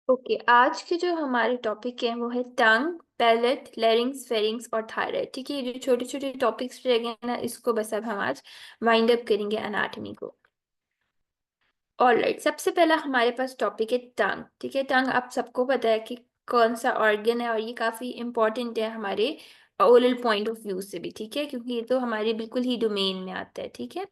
Okay, आज के जो हमारे टॉपिक है वो है टंग, पैलेट, लैरिंग्स, फेरिंग्स और थायराइड। ठीक है, ये जो छोटे छोटे टॉपिक्स रह गए हैं ना, इसको बस अब हम आज वाइंड अप करेंगे एनाटॉमी को। ऑलराइट, सबसे पहला हमारे पास टॉपिक है टंग। ठीक है, टंग आप सबको पता है कि कौन सा ऑर्गन है, और ये काफी इंपॉर्टेंट है हमारे ओरल पॉइंट ऑफ व्यू से भी। ठीक है, क्योंकि ये तो हमारे बिल्कुल ही डोमेन में आता है। ठीक है,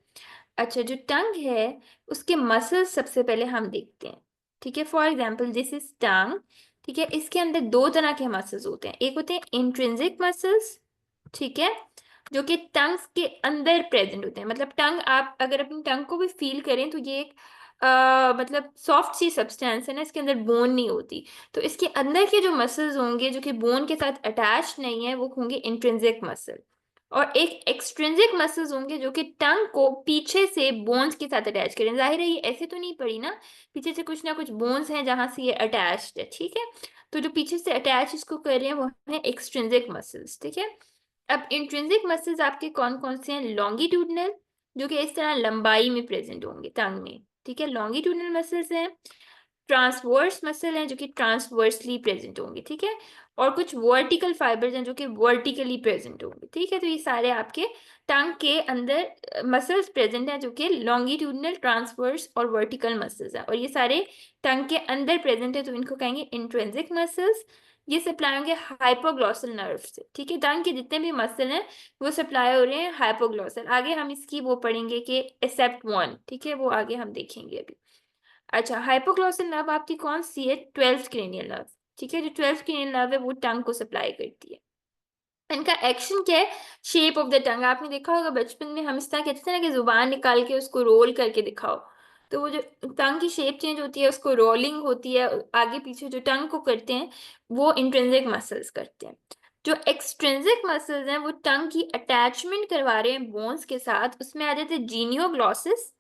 अच्छा, जो टंग है उसके मसल्स सबसे पहले हम देखते हैं। ठीक है, for example this is tongue. ठीक है, इसके अंदर दो तरह के मसल्स होते हैं। एक होते हैं इंट्रिंसिक मसल्स, ठीक है, जो कि टंग के अंदर प्रेजेंट होते हैं। मतलब टंग, आप अगर अपनी टंग को भी फील करें तो ये एक मतलब सॉफ्ट सी सब्सटेंस है ना, इसके अंदर बोन नहीं होती। तो इसके अंदर के जो मसल्स होंगे जो कि बोन के साथ अटैच नहीं है, वो होंगे इंट्रिंसिक मसल। और एक एक्सट्रिंसिक मसल्स होंगे जो कि टंग को पीछे से बोन्स के साथ अटैच करें। जाहिर है ये ऐसे तो नहीं पड़ी ना, पीछे से कुछ ना कुछ बोन्स हैं जहां से ये अटैच्ड है। ठीक है, तो जो पीछे से अटैच इसको कर रहे हैं वो है एक्सट्रिंसिक मसल्स। ठीक है, अब इंट्रिंसिक मसल्स आपके कौन कौन से हैं? लॉन्गिट्यूडनल, जो कि इस तरह लंबाई में प्रेजेंट होंगे टंग में। ठीक है, लॉन्गिट्यूडनल मसल्स हैं। ट्रांसवर्स मसल हैं जो कि ट्रांसवर्सली प्रेजेंट होंगे। ठीक है, और कुछ वर्टिकल फाइबर्स हैं जो कि वर्टिकली प्रेजेंट होंगे। ठीक है, तो ये सारे आपके टंग के अंदर मसल्स प्रेजेंट हैं जो कि लॉन्गिट्यूडनल, ट्रांसवर्स और वर्टिकल मसल्स हैं, और ये सारे टंग के अंदर प्रेजेंट है, तो इनको कहेंगे इंट्रिंसिक मसल्स। ये सप्लाई होंगे हाइपोग्लॉसल नर्व से। ठीक है, टंग के जितने भी मसल हैं वो सप्लाई हो रहे हैं हाइपोग्लॉसल। आगे हम इसकी वो पढ़ेंगे कि एक्सेप्ट वन। ठीक है, वो आगे हम देखेंगे अभी। अच्छा, हाइपोग्लॉसल नर्व आपकी कौन सी है? 12th cranial nerve. ठीक है, जो 12th क्रेनियल नर्व है वो टंग को सप्लाई करती है। इनका एक्शन क्या है? शेप ऑफ द टंग, आपने देखा होगा बचपन में हम इस तरह कहते थे ना कि जुबान निकाल के उसको रोल करके दिखाओ। तो वो जो टंग की शेप चेंज होती है उसको रोलिंग होती है, आगे पीछे जो टंग को करते हैं वो इंट्रिंसिक मसल्स करते हैं। जो एक्सट्रिंसिक मसल्स हैं वो टंग की अटैचमेंट करवा रहे हैं बोन्स के साथ, उसमें आ जाते हैं जीनियोग्लॉसिस।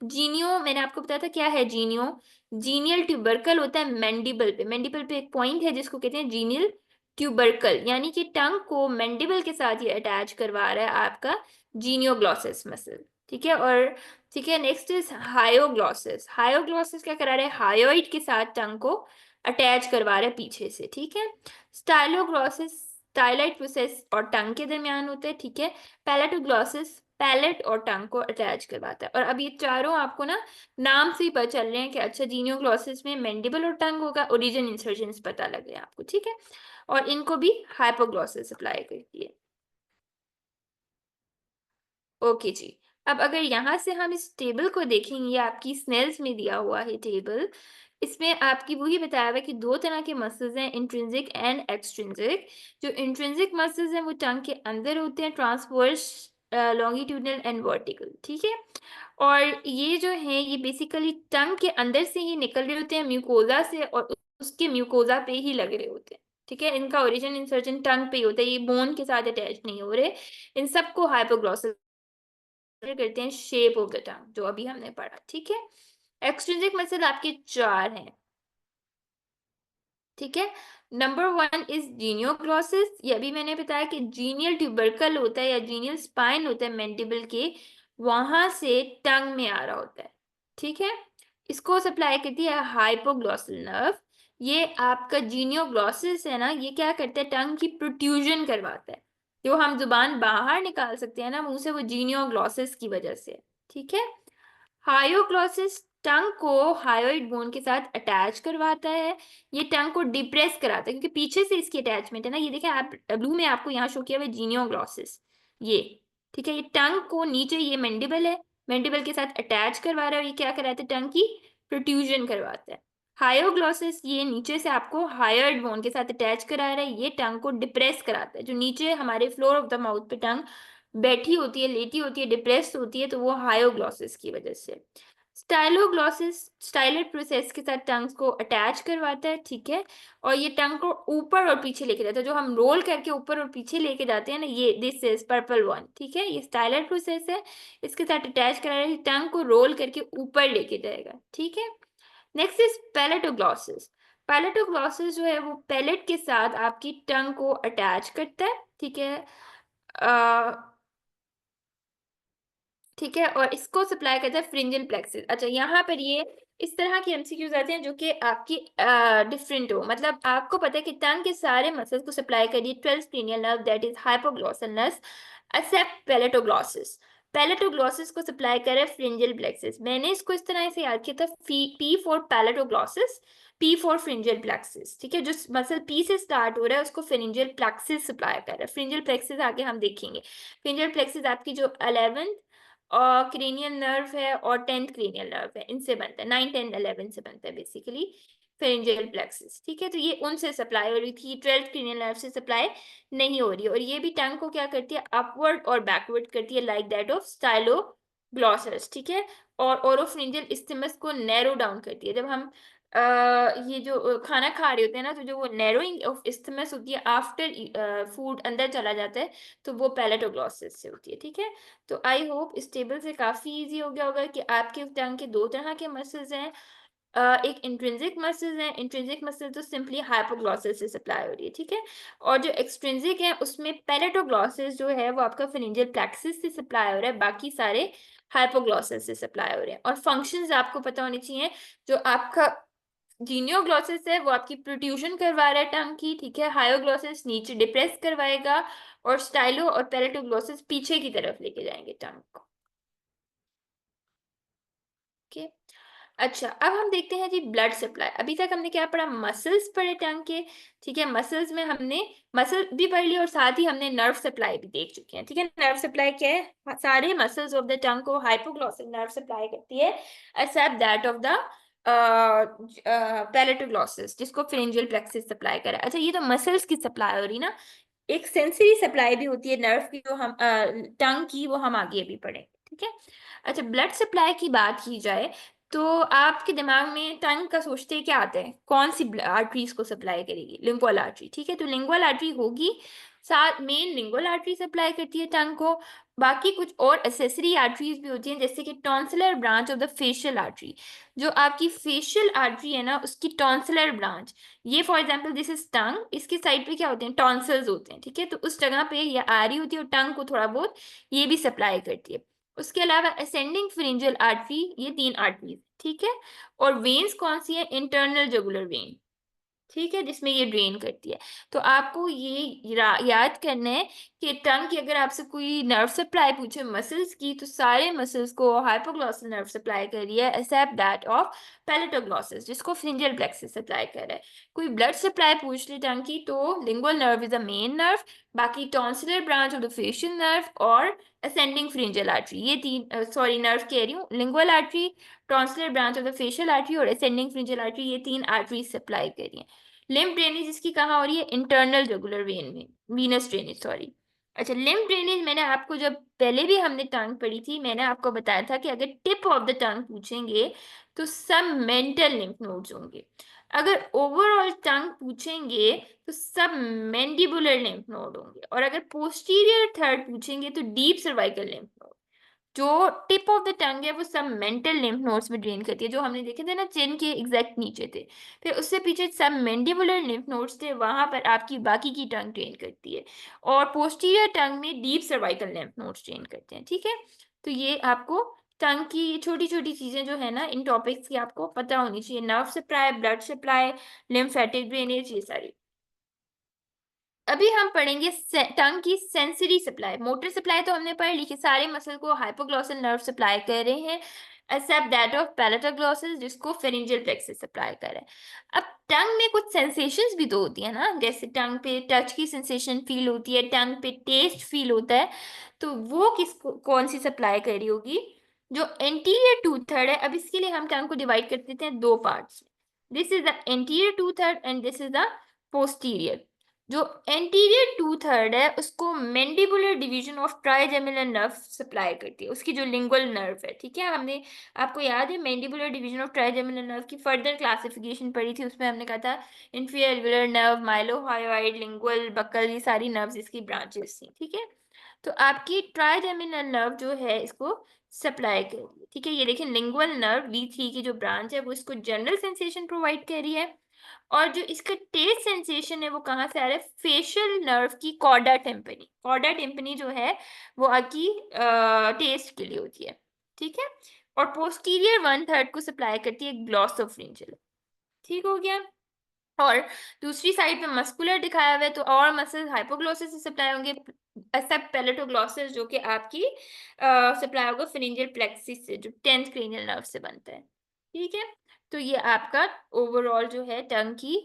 जीनियो मैंने आपको बताया था क्या है जीनियो। जीनियल ट्यूबरकल होता है मैंडिबल पे। मैंडिबल पे एक पॉइंट है जिसको कहते हैं जीनियल ट्यूबरकल, यानी कि टंग को मैंडिबल के साथ ये अटैच करवा रहा है आपका जीनियोग्लॉसिस मसल। ठीक है, और ठीक है, नेक्स्ट इज हायोग्लॉसिस। हायोग्लॉसिस क्या करा रहा है? हायोइड के साथ टंग को अटैच करवा रहा है पीछे से। ठीक है, स्टाइलोग्लॉसिस स्टाइलाइट प्रोसेस और टंग के दरमियान होता है। ठीक है, पैलेटोग्लॉसिस पैलेट और टंग को अटैच करवाता है। और अब ये चारों आपको ना नाम से ही पता चल रहे हैं कि अच्छा, जीनियोग्लॉसिस में मैंडिबल और टंग होगा, ओरिजिन इंसर्शंस पता लग गए आपको। ठीक है, और इनको भी हाइपोग्लॉसिस अप्लाई करती है। ओके जी, अब अगर यहाँ से हम इस टेबल को देखेंगे, आपकी स्नेल्स में दिया हुआ है टेबल, इसमें आपकी वही बताया हुआ है कि दो तरह के मसल्स हैं, इंट्रिंसिक एंड एक्सट्रिंसिक। जो इंट्रिंसिक मसल्स हैं वो टंग के अंदर होते हैं, ट्रांसवर्स, लॉन्गिट्यूडनल एंड वर्टिकल। ठीक है, और ये जो है ये बेसिकली टंग के अंदर से ही निकल रहे होते हैं म्यूकोजा से, और उसके म्यूकोजा पे ही लग रहे होते हैं। ठीक है, इनका ओरिजिन इंसर्जन टंग पे ही होता है, ये बोन के साथ अटैच नहीं हो रहे। इन सबको हाइपोग्लॉसिस करते हैं शेप ऑफ द टंग, जो अभी हमने पढ़ा। ठीक है, एक्सट्रिंसिक मसल आपके चार हैं। ठीक है, नंबर वन इज जीनियोग्लॉसिस। ये अभी मैंने बताया कि जीनियल ट्यूबरकल होता है या जीनियल स्पाइन होता है मैंडिबल के, वहां से टंग में आ रहा होता है। ठीक है, इसको सप्लाई करती है हाइपोग्लॉसल नर्व। ये आपका जीनियोग्लॉसिस है ना, ये क्या करता है? टंग की प्रोट्रूजन करवाता है। जो हम जुबान बाहर निकाल सकते हैं ना मुंह से, वो जीनियोग्लॉसिस की वजह से है। ठीक है, हायोग्लॉसिस टंग को हायोइड बोन के साथ अटैच करवाता है। ये टंग को डिप्रेस कराता है क्योंकि पीछे से इसकी अटैचमेंट है ना। ये देखें आप, ब्लू में आपको यहाँ शो किया हुआ जीनियोग्लॉसिस ये। ठीक है, ये टंग को नीचे, ये मैंडिबल है, मैंडिबल के साथ अटैच करवा रहा है, और ये क्या कराता है? टंग की प्रोट्रूजन करवाता है। हायोग्लॉसिस ये नीचे से आपको हायोइड बोन के साथ अटैच करा रहा है, ये टंग को डिप्रेस कराता है। जो नीचे हमारे फ्लोर ऑफ द माउथ पे टंग बैठी होती है, लेटी होती है, डिप्रेस होती है, तो वो हायोग्लॉसिस की वजह से। स्टाइलोग्लॉसिस स्टाइलर प्रोसेस के साथ टंग को अटैच करवाता है। ठीक है, और ये टंग को ऊपर और पीछे लेके जाता है, जो हम रोल करके ऊपर और पीछे लेके जाते हैं ना, ये दिस इज पर्पल वन। ठीक है, ये स्टाइलर प्रोसेस है, इसके साथ अटैच करा रहा है, टंग को रोल करके ऊपर लेके जाएगा। ठीक है, नेक्स्ट इज पैलेटोग्लॉसिस। पैलेटोग्लॉसिस जो है वो पैलेट के साथ आपकी टंग को अटैच करता है। ठीक है, ठीक है, और इसको सप्लाई करता है फ्रिंजियल प्लेक्सिस। अच्छा, यहाँ पर ये इस तरह के एमसीक्यूज आते हैं जो कि आपकी डिफरेंट हो, मतलब आपको पता है कि टंग के सारे मसल्स को सप्लाई करिए 12 cranial nerve that is hypoglossal nerve except palatoglossus. Palatoglossus को सप्लाई करे फ्रिंजियल प्लेक्सिस। मैंने इसको इस तरह से याद किया था, P for palatoglossus, P for pharyngeal plexus. ठीक है, जो मसल पी से स्टार्ट हो रहा है उसको फ्रिंजियल प्लेक्सिस सप्लाई कर रहा है। फ्रिंजियल प्लेक्सिस आगे हम देखेंगे। फ्रिंजियल प्लेक्सिस आपकी जो 11th और क्रेनियल नर्व है और 10th क्रेनियल नर्व है, इनसे बनता है। 9 10 11 से बनता है बेसिकली फेरेंजियल प्लेक्सिस। ठीक है, तो ये उनसे सप्लाई हो रही थी, 12th क्रेनियल नर्व से सप्लाई नहीं हो रही। और ये भी टंग को क्या करती है, अपवर्ड और बैकवर्ड करती है, लाइक दैट ऑफ स्टाइलोग्लॉसस। ठीक है, और ओरोफ्रिंजियल इस्थिमस को नैरो डाउन करती है। जब हम ये जो खाना खा रहे होते हैं ना, तो जो वो नैरोइंग ऑफ इस्थिमस होती है आफ्टर फूड अंदर चला जाता है, तो वो पैलेटोग्लॉसिस से होती है। ठीक है, तो आई होप इस टेबल से काफी इजी हो गया होगा कि आपके टंग के दो तरह के मसल्स हैं। एक इंट्रिंसिक मसल्स है। इंट्रिंसिक मसल तो सिंपली हाइपोग्लॉसिस से सप्लाई हो रही है। ठीक है, और जो एक्सट्रिंसिक है उसमें पैलेटोग्लॉसिस जो है वो आपका फेरिंजियल प्लेक्सिस से सप्लाई हो रहा है, बाकी सारे हाइपोग्लॉसिस से सप्लाई हो रहे हैं। और फंक्शंस आपको पता होने चाहिए। जो आपका जीनियोग्लॉसिस है वो आपकी प्रोट्रूशन करवा रहा है टंग की। ठीक है, हायोग्लॉसिस नीचे डिप्रेस करवाएगा, और स्टाइलो और पैलेटोग्लॉसिस पीछे की तरफ लेके जाएंगे टंग को। ओके, अच्छा अब हम देखते हैं जी ब्लड सप्लाई। अभी तक हमने क्या पढ़ा, मसल्स पढ़े टंग के। ठीक है, मसल्स में हमने मसल भी पढ़ ली और साथ ही हमने नर्व सप्लाई भी देख चुके हैं। ठीक है, नर्व सप्लाई क्या है, सारे मसल्स ऑफ द टंग को हाइपोग्लॉसिक नर्व सप्लाई करती है, एक्सेप्ट दैट ऑफ द पैलेटोग्लॉसिस जिसको फेरेंजियल प्लेक्सिस सप्लाई करा। अच्छा, ये तो मसल्स की सप्लाई हो रही ना, एक सेंसरी सप्लाई भी होती है नर्व की, जो हम टंग की, वो हम आगे भी पढ़ेंगे। ठीक है, अच्छा ब्लड सप्लाई की बात की जाए तो आपके दिमाग में टंग का सोचते क्या आता है, कौन सी आर्टरीज को सप्लाई करेगी, लिंगुअल आर्टरी। ठीक है, तो लिंगुअल आर्टरी होगी, साथ मेन लिंगुअल आर्टरी सप्लाई करती है टंग को। बाकी कुछ और एसेसरी आर्टरीज भी होती हैं, जैसे कि tonsillar branch of the facial artery. जो आपकी फेशियल आर्टरी है ना, उसकी टॉन्सिलर ब्रांच, ये for example this is tongue, इसके साइड पे क्या होते हैं, टॉन्सिल्स होते हैं। ठीक है, तो उस जगह पे ये आ रही होती है और टंग को थोड़ा बहुत ये भी सप्लाई करती है। उसके अलावा असेंडिंग फेरेंजियल आर्टरी, ये 3 आर्टरीज। ठीक है, और वेन्स कौन सी है, इंटरनल जुगुलर वेन। ठीक है, जिसमें ये ड्रेन करती है। तो आपको ये याद करना है कि टंग की अगर आपसे कोई नर्व सप्लाई पूछे मसल्स की, तो सारे मसल्स को हाइपोग्लॉसल नर्व सप्लाई कर रही है, एक्सेप्ट दैट ऑफ पैलेटोग्लॉसिस जिसको फ्रिंजियल प्लेक्सिस सप्लाई कर रहा है। कोई ब्लड सप्लाई पूछ ले टंग की, तो lingual nerve is the main nerve, बाकी tonsillar branch of the facial nerve और असेंडिंग फ्रिंजियल आर्टरी, ये 3 सॉरी नर्व कह रही हूँ, lingual artery, tonsillar branch of the facial artery और असेंडिंग फ्रिंजियल आर्टरी, ये 3 आर्टरी सप्लाई कर रही है। लिम्फ ड्रेनेज इसकी कहाँ हो रही है, इंटरनल जुगुलर वेन में, वीनस ड्रेनेज सॉरी। अच्छा, लिम्फ ड्रेनेज मैंने आपको जब पहले भी हमने टंग पढ़ी थी, मैंने आपको बताया था कि अगर टिप ऑफ द टंग पूछेंगे तो सब मेंटल लिम्फ नोड्स होंगे। अगर ओवरऑल टंग पूछेंगे तो सब मैंडिबुलर लिम्फ नोड होंगे, और अगर पोस्टीरियर थर्ड पूछेंगे तो डीप सर्वाइकल लिम्फ नोड। जो टिप ऑफ द टंग है वो सब मेंटल लिम्फ नोड्स में ड्रेन करती है, जो हमने देखे थे ना चिन के एग्जैक्ट नीचे थे। फिर उससे पीछे सब मैंडिबुलर लिम्फ नोड्स थे, वहां पर आपकी बाकी की टंग ड्रेन करती है, और पोस्टीरियर टंग में deep cervical lymph nodes drain करते हैं। ठीक है, तो ये आपको टंग की छोटी छोटी चीजें जो है ना, इन टॉपिक्स की आपको पता होनी चाहिए, nerve supply, blood supply, lymphatic drainage, ये सारी। अभी हम पढ़ेंगे टंग की सेंसरी सप्लाई। मोटर सप्लाई तो हमने पढ़ ली कि सारे मसल को हाइपोग्लॉसल नर्व सप्लाई कर रहे हैं, एक्सेप्ट दैट ऑफ पैलेटोग्लॉसिस जिसको फेरिंजियल प्लेक्सस सप्लाई कर रहा है। अब टंग में कुछ सेंसेशंस भी तो होती है ना, जैसे टंग पे टच की सेंसेशन फील होती है, टंग पे टेस्ट फील होता है, तो वो कौन सी सप्लाई कर रही होगी, जो एंटीरियर टू थर्ड है। अब इसके लिए हम टंग को डिवाइड कर देते हैं दो पार्ट्स में, this is the anterior two third and this is the posterior. जो एंटीरियर टू थर्ड है उसको mandibular division of trigeminal nerve supply करती है, उसकी जो लिंगुअल नर्व है। ठीक है, हमने आपको याद है mandibular division of trigeminal nerve की फर्दर क्लासिफिकेशन पढ़ी थी, उसमें हमने कहा था inferior alveolar nerve, mylohyoid, lingual, buccal, ये सारी नर्व्स इसकी ब्रांचेस थी। ठीक है, तो आपकी ट्राइजेमिनल नर्व जो है इसको सप्लाई कर रही है। ठीक है, ये देखें लिंगुअल नर्व V3 की जो ब्रांच है वो इसको जनरल सेंसेशन प्रोवाइड कर रही है, और जो इसका टेस्ट सेंसेशन है वो कहाँ से आ रहा है, फेशियल नर्व की कॉर्डा टिम्पनी। कॉर्डा टिम्पनी जो है वो आपकी टेस्ट के लिए होती है। ठीक है, और पोस्टीरियर 1/3 को सप्लाई करती है ग्लॉसोफ्रिंजियल। ठीक हो गया। और दूसरी साइड पे मस्कुलर दिखाया हुआ है, तो और मसल्स हाइपोग्लोसिस से सप्लाई होंगे, एक्सेप्ट पैलेटोग्लोसिस जो कि आपकी सप्लाई होगा फेरिंजियल प्लेक्सिस से, जो 10th क्रेनियल नर्व से बनता है। ठीक है, तो ये आपका ओवरऑल जो है टंग की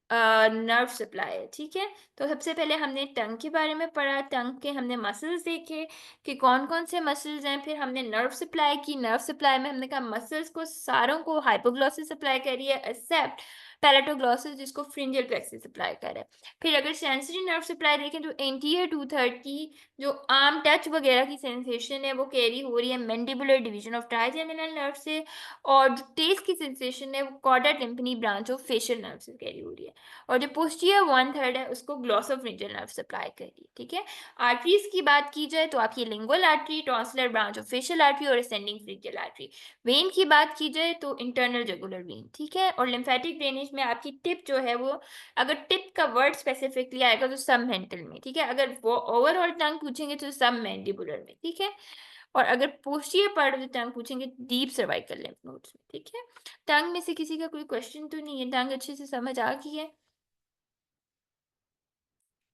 नर्व सप्लाई है। ठीक है, तो सबसे पहले हमने टंग के बारे में पढ़ा, टंग के हमने मसल्स देखे कि कौन कौन से मसल्स हैं, फिर हमने नर्व सप्लाई की। नर्व सप्लाई में हमने कहा मसल्स को सारों को हाइपोग्लोसिस सप्लाई कर रही है एक्सेप्ट पैलेटोग्लोसिस जिसको फ्रिंजियल प्लेक्सिस सप्लाई कर रहा है। फिर अगर सेंसरी नर्व सप्लाई देखें तो एंटीरियर 2/3 की जो आर्म टच वगैरह की सेंसेशन है वो कैरी हो रही है mandibular division of trigeminal nerve से, और जो टेस्ट की सेंसेशन है वो chorda tympany branch of facial nerve से कैरी हो रही है, और जो पोस्टीरियर 1/3 है उसको ग्लॉसोफ्रिंजियल नर्व सप्लाई कर रही है। ठीक है, आर्टरीज की बात की जाए तो आपकी lingual artery, tonsillar branch of facial artery और असेंडिंग फ्रिंजियल आर्टरी। वेन की बात की जाए तो इंटरनल जुगुलर वेन। ठीक है, और लिम्फेटिक ड्रेनेज में आपकी टिप जो है वो, अगर टिप का वर्ड स्पेसिफिकली आएगा तो सब मेंटल में। ठीक है, अगर वो ओवरऑल टंग पूछेंगे तो सब मैंडिबुलर में। ठीक है, और अगर posterior part of the tongue पूछेंगे डीप सर्वाइकल लिम्फ नोड्स में। ठीक है, टंग में से किसी का कोई क्वेश्चन तो नहीं है? टंग अच्छे से समझ आ गई है?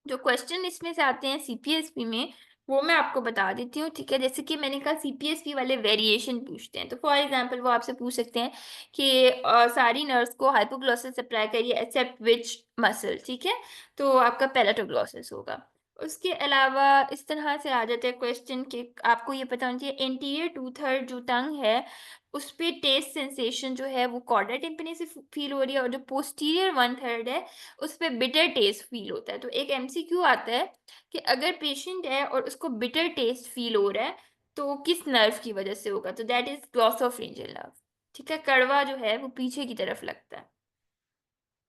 जो क्वेश्चन इसमें से आते हैं सीपीएसपी में वो मैं आपको बता देती हूँ। ठीक है, जैसे कि मैंने कहा सीपीएसपी वाले वेरिएशन पूछते हैं, तो फॉर एग्जांपल वो आपसे पूछ सकते हैं कि सारी नर्व्स को हाइपोग्लोसिस सप्लाई करिए एक्सेप्ट विच मसल। ठीक है, तो आपका पैलेटोग्लोसिस होगा। उसके अलावा इस तरह से आ जाते हैं क्वेश्चन कि आपको ये पता होना चाहिए एंटीरियर 2/3 जो टंग है उस पे टेस्ट सेंसेशन जो है वो कॉर्डा टिम्पनी से फील हो रही है, और जो पोस्टीरियर 1/3 है उस पे बिटर टेस्ट फील होता है। तो एक एमसीक्यू आता है कि अगर पेशेंट है और उसको बिटर टेस्ट फील हो रहा है तो किस नर्व की वजह से होगा, तो दैट इज ग्लॉसोफ्रिंजियल नर्व। ठीक है, कड़वा जो है वो पीछे की तरफ लगता है।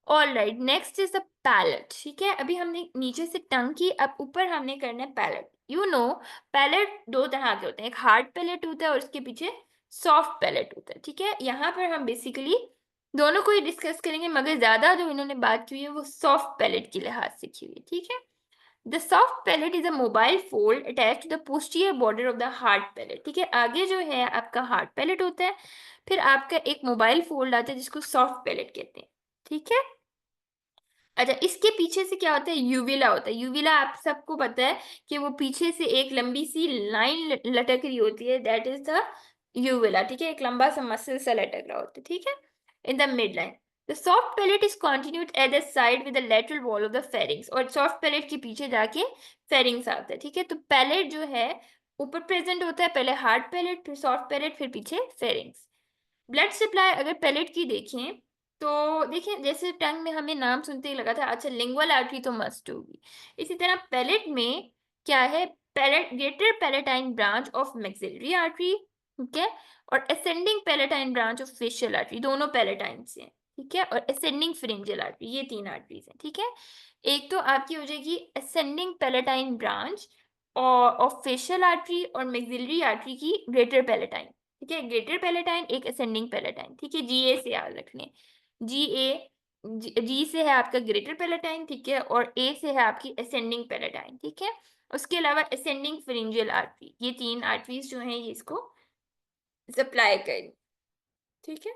All right, next is the palate. ठीक है, अभी हमने नीचे से टंग की, अब ऊपर हमने करना है पैलेट। यू नो पैलेट दो तरह के होते हैं, एक हार्ड पैलेट होता है और उसके पीछे सॉफ्ट पैलेट होता है। ठीक है, यहाँ पर हम बेसिकली दोनों को ही डिस्कस करेंगे, मगर ज्यादा जो इन्होंने बात की हुई है वो सॉफ्ट पैलेट के लिहाज से की हुई है। ठीक है, the soft palate is a mobile fold attach to the posterior border of the hard palate. ठीक है, आगे जो है आपका हार्ड पैलेट होता है, फिर आपका एक मोबाइल फोल्ड आता है जिसको सॉफ्ट पैलेट कहते हैं। ठीक है, अच्छा इसके पीछे से क्या होता है, यूविला होता है। यूविला आप सबको पता है कि वो पीछे से एक लंबी सी लाइन लटक रही होती है, दैट इज द यूविला। ठीक है, एक लंबा सा मसल सा लटक रहा होता है। ठीक है, in the mid line the soft palate is continued at the side with the lateral wall of the pharynx, और सॉफ्ट पैलेट के पीछे जाके फेरिंग्स आता है। ठीक है, तो पैलेट जो है ऊपर प्रेजेंट होता है, पहले हार्ड पैलेट फिर सॉफ्ट पैलेट फिर पीछे फेरिंग्स। ब्लड सप्लाई अगर पैलेट की देखें तो देखिए जैसे टंग में हमें नाम सुनते ही लगा था अच्छा लिंगुअल आर्टरी तो मस्ट होगी, इसी तरह पैलेट में क्या है, palate greater palatine branch of maxillary artery. ठीक है, और ascending palatine branch of facial artery, दोनों पैलेटाइन से हैं। ठीक है, और असेंडिंग फ्रिंजियल आर्टरी, ये तीन आर्टरीज हैं। ठीक है, एक तो आपकी हो जाएगी असेंडिंग पैलेटाइन ब्रांच और ऑफ फेशियल आर्टरी और मैक्सिलरी आर्टरी की ग्रेटर पैलेटाइन। ठीक है, ग्रेटर पैलेटाइन एक असेंडिंग पैलेटाइन। ठीक है, जीए से याद रख लें, जी ए, जी से है आपका ग्रेटर पैलेटाइन। ठीक है, और ए से है आपकी असेंडिंग पैलेटाइन। ठीक है, उसके अलावा असेंडिंग फेरिंजियल आर्टरी, ये तीन आर्टरीज जो हैं ये इसको सप्लाई करें। ठीक है,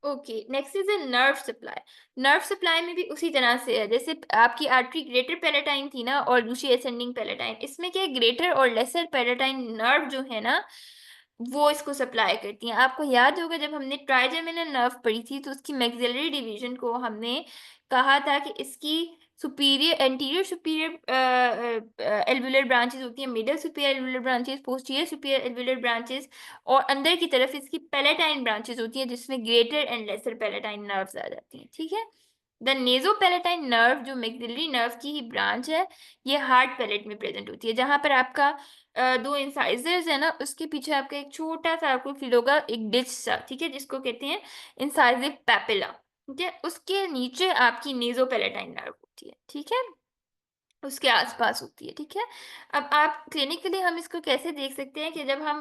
okay next is a nerve supply. Nerve supply में भी उसी तरह से है जैसे आपकी आर्टरी ग्रेटर पैलेटाइन थी ना और दूसरी असेंडिंग पैलेटाइन, इसमें क्या है ग्रेटर और लेसर पैलेटाइन नर्व जो है ना वो इसको सप्लाई करती हैं। आपको याद होगा जब हमने ट्राइजेमिनल नर्व पढ़ी थी तो उसकी मैक्सिलरी डिवीजन को हमने कहा था कि इसकी superior anterior superior alveolar branches होती हैं, middle superior alveolar branches, posterior superior alveolar branches, और अंदर की तरफ इसकी पैलेटाइन ब्रांचेस होती हैं जिसमें greater and lesser palatine nerves आ जाती हैं। ठीक है, द नेजोपैलेटाइन नर्व जो मैक्सिलरी नर्व की ही ब्रांच है ये हार्ड पैलेट में प्रेजेंट होती है, जहां पर आपका दो इंसाइजर्स है ना उसके पीछे आपका एक छोटा सा आपको फील होगा एक डिच सा। ठीक है, जिसको कहते हैं इंसाइजिव पैपिला। ठीक है, उसके नीचे आपकी नेजोपैलेटाइन नर्व होती है। ठीक है, उसके आसपास होती है। ठीक है, अब आप क्लिनिकली हम इसको कैसे देख सकते हैं कि जब हम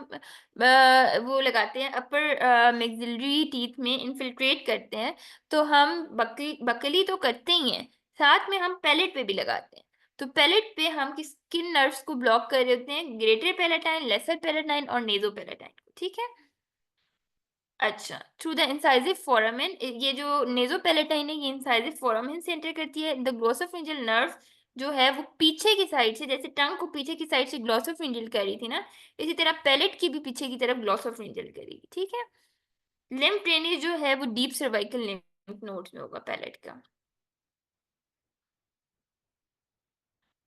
वो लगाते हैं अपर मैक्सिलरी टीथ में इन्फिल्ट्रेट करते हैं तो हम बकली बकली तो करते ही हैं, साथ में हम पैलेट पे भी लगाते हैं। तो पैलेट पे हम किन नर्व्स को ब्लॉक कर रहे होते हैं? ग्रेटर पैलेटाइन, लेसर पैलेटाइन और नेजो पैलेटाइन को, ठीक है। अच्छा, थ्रू द इंसाइजिव फोरामेन, ये जो नेजोपैलेटाइन है ये इंसाइजिव फोरामेन से एंटर करती है। द ग्लोसोफिंजियल नर्व जो है वो पीछे की साइड से, जैसे टंग को पीछे की साइड से ग्लोसोफिंजियल कर रही थी ना, इसी तरह पैलेट की भी पीछे की तरफ ग्लोसोफिंजियल करेगी, ठीक है। लिम्फ ड्रेनेज जो है वो डीप सर्वाइकल लिम्फ नोड्स में होगा पैलेट का।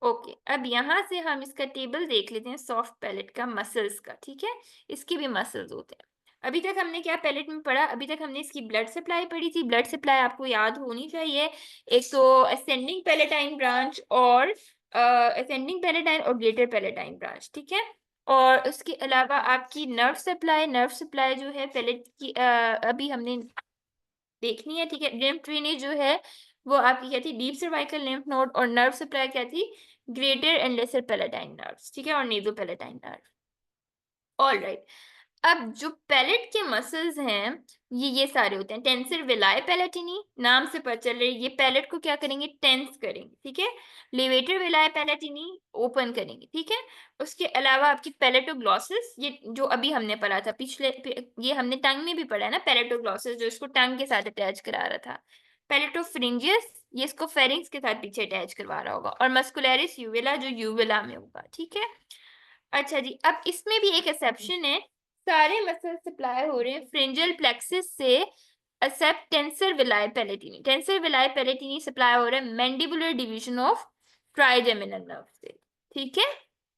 ओके, अब यहां से हम इसका टेबल देख लेते हैं सॉफ्ट पैलेट का, मसल्स का, ठीक है। इसके भी मसल्स होते हैं। अभी तक हमने क्या पैलेट में पढ़ा? अभी तक हमने इसकी ब्लड सप्लाई पढ़ी थी। ब्लड सप्लाई आपको याद होनी चाहिए, एक तो असेंडिंग पैलेटाइन ब्रांच और असेंडिंग पैलेटाइन और ग्रेटर पैलेटाइन ब्रांच, ठीक है। और उसके अलावा आपकी नर्व सप्लाई जो है पैलेट की अभी हमने देखनी है, ठीक है। लिम्फ ड्रेनेज जो है वो आपकी क्या थी? Deep cervical lymph node. और नर्व सप्लाई क्या थी? Greater and lesser palatine nerves, ठीक है, और नेजो पैलेटाइन नर्व। ऑल राइट, अब जो पैलेट के मसल्स हैं ये सारे होते हैं। टेंसर विलाय पैलेटिनी, नाम से पता चल रही है ये पैलेट को क्या करेंगे? टेंस करेंगे, ठीक है। लेवेटर विलाय पैलेटिनी ओपन करेंगे, ठीक है। उसके अलावा आपकी पैलेटोग्लॉसिस, ये जो अभी हमने पढ़ा था ये हमने टंग में भी पढ़ा है ना, पैलेटोग्लॉसिस जो इसको टंग के साथ अटैच करा रहा था। पैलेटोफ्रिंजियस, ये इसको फेरिंग्स के साथ पीछे अटैच करवा रहा होगा। और मस्कुलरिस यूविला जो यूविला में होगा, ठीक है। अच्छा जी, अब इसमें भी एक एक्सेप्शन है। सारे मसल सप्लाई हो रहे हैं फ्रिंजल प्लेक्सिस से, एक्सेप्ट टेंसर विलाय पैलेटिनी। टेंसर विलाय पैलेटिनी सप्लाई हो रहा है mandibular division of trigeminal nerve से, ठीक है।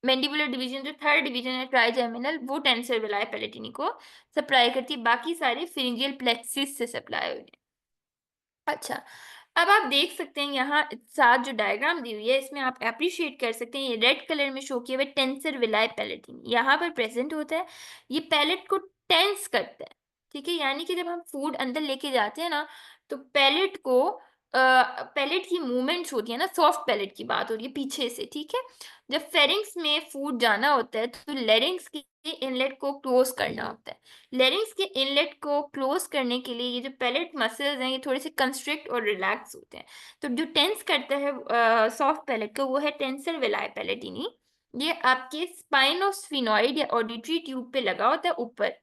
मैंडिबुलर डिवीजन जो थर्ड डिवीजन है ट्राइजेमिनल, वो टेंसर विलाय पैलेटिनी को सप्लाई करती है। बाकी सारे फ्रिंजियल प्लेक्सिस से सप्लाई हो रहे हैं। अच्छा, अब आप देख सकते हैं यहाँ साथ जो डायग्राम दी हुई है इसमें आप अप्रिशिएट कर सकते हैं, ये रेड कलर में शो किया हुआ टेंसर विलाय पैलेटिन यहाँ पर प्रेजेंट होता है। ये पैलेट को टेंस करता है, ठीक है। यानी कि जब हम फूड अंदर लेके जाते हैं ना, तो पैलेट को पैलेट की मूवमेंट्स होती है ना, सॉफ्ट पैलेट की बात हो रही है पीछे से, ठीक है। जब फेरिंग्स में फूड जाना होता है तो लेरिंग्स के इनलेट को क्लोज करना होता है। लेरिंग्स के इनलेट को क्लोज करने के लिए ये जो पैलेट मसल्स हैं ये थोड़े से कंस्ट्रिक्ट और रिलैक्स होते हैं। तो जो टेंस करता है सॉफ्ट पैलेट को वो है टेंसर विलाय पैलेटिनी। ये आपके स्पाइनोस्फिनॉइड या ऑडिटरी ट्यूब पे लगा होता है ऊपर,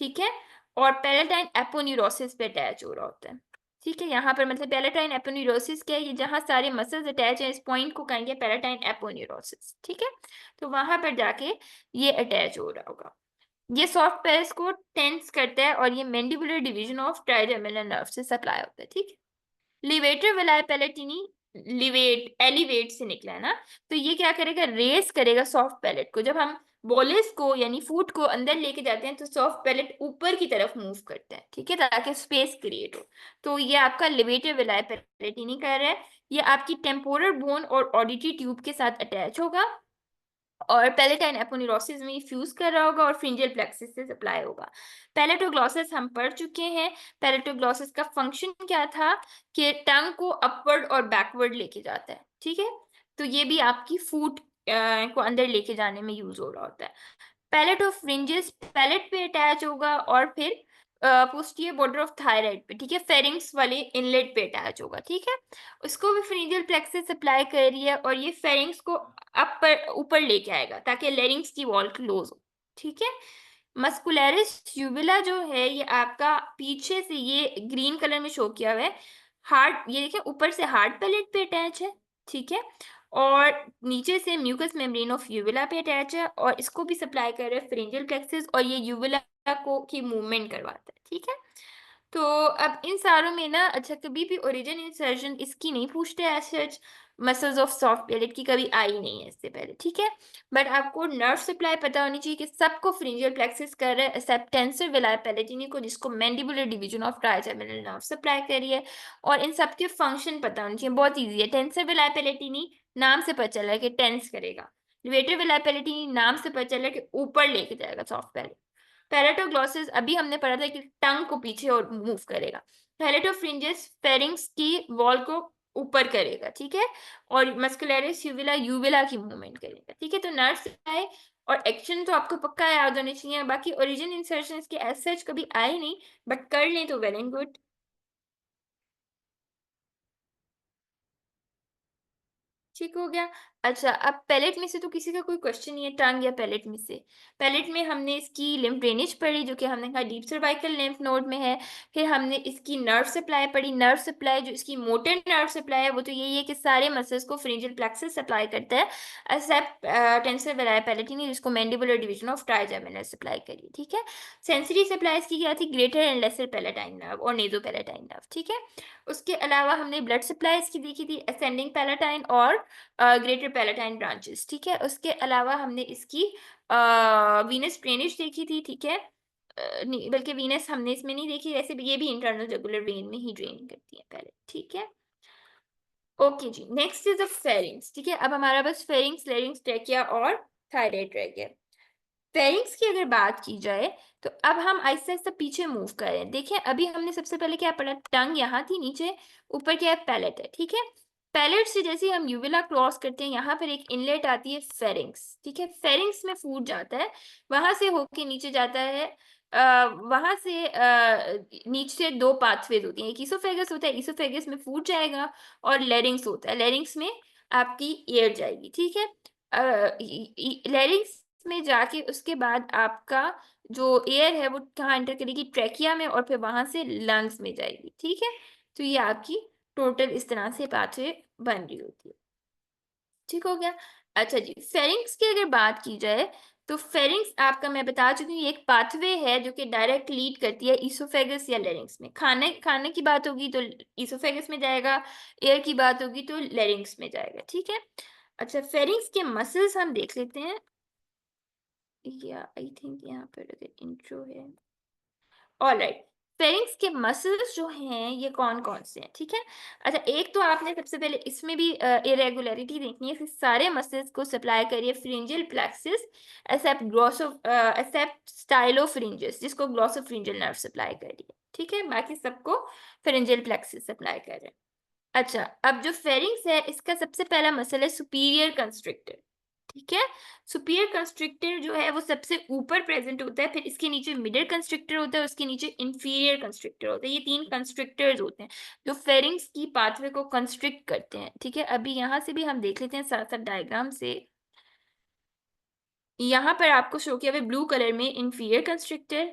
ठीक है। और पैलेटाइन एपोन्यूरोसिस पे अटैच हो रहा होता है, ठीक है। यहाँ पर मतलब पैलेटाइन एपोन्यूरोसिस क्या है? ये जहाँ सारे मसल्स अटैच हैं इस पॉइंट को कहेंगे पैलेटाइन एपोन्यूरोसिस, ठीक है। तो वहां पर जाके ये अटैच हो रहा होगा। ये सॉफ्ट पेल्स को टेंस करता है और ये mandibular division of trigeminal nerve से सप्लाई होता है, ठीक है। लिवेटर विलाय पैलेटिनी, लिवेट एलिवेट से निकला है ना, तो ये क्या करेगा? रेस करेगा सॉफ्ट पैलेट को। जब हम बोलिस को यानी फूड को अंदर लेके जाते हैं तो सॉफ्ट पैलेट ऊपर की तरफ मूव करता है, ठीक है, ताकि स्पेस क्रिएट हो। तो ये आपका लिवेटर विलाय पैलेटिनी कर रहा है। ये आपकी टेम्पोरल बोन और ऑडिटरी ट्यूब के साथ अटैच होगा और पैलेटाइन एपोन्यूरोसिस में फ्यूज कर रहा होगा और फ्रिंजियल प्लेक्सिस से सप्लाई होगा। पैलेटोग्लॉसिस हम पढ़ चुके हैं। पैलेटोग्लॉसिस का फंक्शन क्या था? कि टंग को अपवर्ड और बैकवर्ड लेके जाता है, ठीक है। तो ये भी आपकी फूड को अंदर लेके जाने में यूज हो रहा होता है। पैलेट ऑफ फ्रिंजेस पैलेट पे अटैच होगा और फिर पोस्टीरियर बॉर्डर ऑफ थायराइड पे, ठीक है, फेरिंग्स वाले इनलेट पे अटैच होगा, ठीक है। उसको भी फ्रिंजियल प्लेक्सस सप्लाई कर रही है और ये फेरिंग्स को अपर ऊपर लेके आएगा ताकि लेरिंग्स की वॉल क्लोज हो, ठीक है। मस्कुलरिस यूविला जो है ये आपका पीछे से ये ग्रीन कलर में शो किया हुआ है। हार्ट, ये देखिए ऊपर से हार्ट पैलेट पे अटैच है, ठीक है। और नीचे से म्यूकस मेम्ब्रेन ऑफ यूविला पे अटैच है और इसको भी सप्लाई कर रहा है फ्रिंजियल प्लेक्सस और ये यूविला को की मूवमेंट करवाता है, ठीक है। तो अब इन सारों में ना, अच्छा, कभी भी ओरिजिन इंसर्शन इसकी नहीं पूछते as such. Muscles of soft palate की कभी आई नहीं है इससे पहले, ठीक है। बट आपको नर्व सप्लाई पता होनी चाहिए कि सबको फ्रिंजियल प्लेक्सिस कर रहा है एक्सेप्ट टेंसर विलाय पैलेटिनी को, जिसको mandibular division of trigeminal nerve supply कर रही है। और इन सबके फंक्शन पता होने चाहिए, बहुत ईजी है। टेंसर विलाय पैलेटिनी नाम से पता चल रहा है कि टेंस करेगा। लिवेटर विलाय पैलेटिनी नाम से पता चल रहा है कि ऊपर लेके जाएगा सॉफ्ट पैलेट। पैलेटोग्लॉसिस अभी हमने पढ़ा था कि टंग को पीछे और मूव करेगा। पैलेटोफ्रिंजिस फेरिंग्स की वॉल को ऊपर करेगा, ठीक है। और मस्कुलरिस यूविला यूविला की मूवमेंट करेगा, ठीक है। तो नर्व आए और एक्शन तो आपको पक्का याद होने चाहिए। बाकी ओरिजिन इंसर्शन के एज सच कभी आए नहीं, बट कर लें तो वेल एंड गुड। ठीक हो गया। अच्छा, अब पैलेट में से तो किसी का कोई क्वेश्चन नहीं है, टंग या पैलेट में से। पैलेट में हमने इसकी लिम्फ ड्रेनेज पढ़ी, जो कि हमने कहा डीप सर्वाइकल लिम्फ नोड में है। फिर हमने इसकी नर्व सप्लाई पढ़ी। नर्व सप्लाई जो इसकी मोटर नर्व सप्लाई है वो तो यही है कि सारे मसल्स को फ्रिंजियल प्लेक्सस सप्लाई करता है, एक्सेप्ट टेंसर वेलार पैलेटिनी, जिसको mandibular division of trigeminal supply करी। ठीक है। सेंसरी सप्लाई इसकी क्या थी? Greater and lesser palatine nerve और नेजो पैलेटाइन नर्व। ठीक है। उसके अलावा हमने ब्लड सप्लाई इसकी देखी थी, असेंडिंग पैलेटाइन और ग्रेटर पैलेटाइन ब्रांचेस। ठीक है। उसके अलावा हमने इसकी वीनस ड्रेनेज देखी थी। ठीक है। नहीं, बल्कि वीनस हमने इसमें नहीं देखी, वैसे भी ये भी इंटरनल जुगुलर वेन में ही ड्रेन करती है पहले। ठीक है। ओके जी, नेक्स्ट इज द फेरिंग्स। ठीक है। अब हमारा बस फेरिंग्स, लेरिंग्स, ट्रेकिया और थायराइड रह गया। फेरिंग्स की अगर बात की जाए तो अब हम आहिस्ता आहिस्ता पीछे मूव कर रहे हैं। देखिए, अभी हमने सबसे पहले क्या पढ़ा? टंग यहाँ थी, नीचे ऊपर क्या है? पैलेट है। ठीक है। पैलेट से जैसे ही हम यूविला क्रॉस करते हैं, यहाँ पर एक इनलेट आती है, फेरिंग्स। ठीक है। फेरिंग्स में फूड जाता है, वहां से होके नीचे जाता है। वहां से नीचे दो पाथवेज होती हैं, एक ईसोफेगस होता है, ईसोफेगस में फूड जाएगा, और लेरिंग्स होता है, लेरिंग्स में आपकी एयर जाएगी। ठीक है। लेरिंग्स में जाके उसके बाद आपका जो एयर है वो कहाँ एंटर करेगी? ट्रैकिया में, और फिर वहां से लंग्स में जाएगी। ठीक है। तो ये आपकी टोटल इस तरह से पाथवे बन रही होती है। ठीक हो गया। अच्छा जी, फेरिंग्स की अगर बात की जाए तो फेरिंग्स आपका मैं बता चुकी हूँ, ये एक पाथवे है जो कि डायरेक्ट लीड करती है ईसोफेगस या लेरिंग्स में। खाने खाने की बात होगी तो ईसोफेगस में जाएगा, एयर की बात होगी तो लेरिंग्स में जाएगा। ठीक है। अच्छा, फेरिंग्स के मसल्स हम देख लेते हैं, या आई थिंक यहाँ पर अगर इंट्रो है। ऑलराइट, फेरिंग्स के मसल्स जो हैं ये कौन कौन से हैं? ठीक है। अच्छा, एक तो आपने सबसे पहले इसमें भी इरेगुलरिटी देखनी है कि सारे मसल्स को सप्लाई करिए फ्रिंजियल प्लेक्सिस, एक्सेप्ट ग्लॉसो एक्सेप्ट स्टाइलोफ्रिंजियस, जिसको ग्लॉसोफ्रिंजियल नर्व सप्लाई कर रही है। ठीक है। बाकी सबको फ्रिंजियल प्लेक्सिस सप्लाई कर रहे हैं। अच्छा, अब जो फेरिंग्स है इसका सबसे पहला मसल है सुपीरियर कंस्ट्रिक्टर। ठीक है। सुपीरियर कंस्ट्रिक्टर जो है वो सबसे ऊपर प्रेजेंट होता है, फिर इसके नीचे मिडिल कंस्ट्रिक्टर होता है, उसके नीचे इंफीरियर कंस्ट्रिक्टर होता है। ये तीन कंस्ट्रिक्टर्स होते हैं जो फेरिंग्स की पाथवे को कंस्ट्रिक्ट करते हैं। ठीक है। अभी यहाँ से भी हम देख लेते हैं साथ साथ डायग्राम से। यहाँ पर आपको शो किया हुआ ब्लू कलर में इंफीरियर कंस्ट्रिक्टर,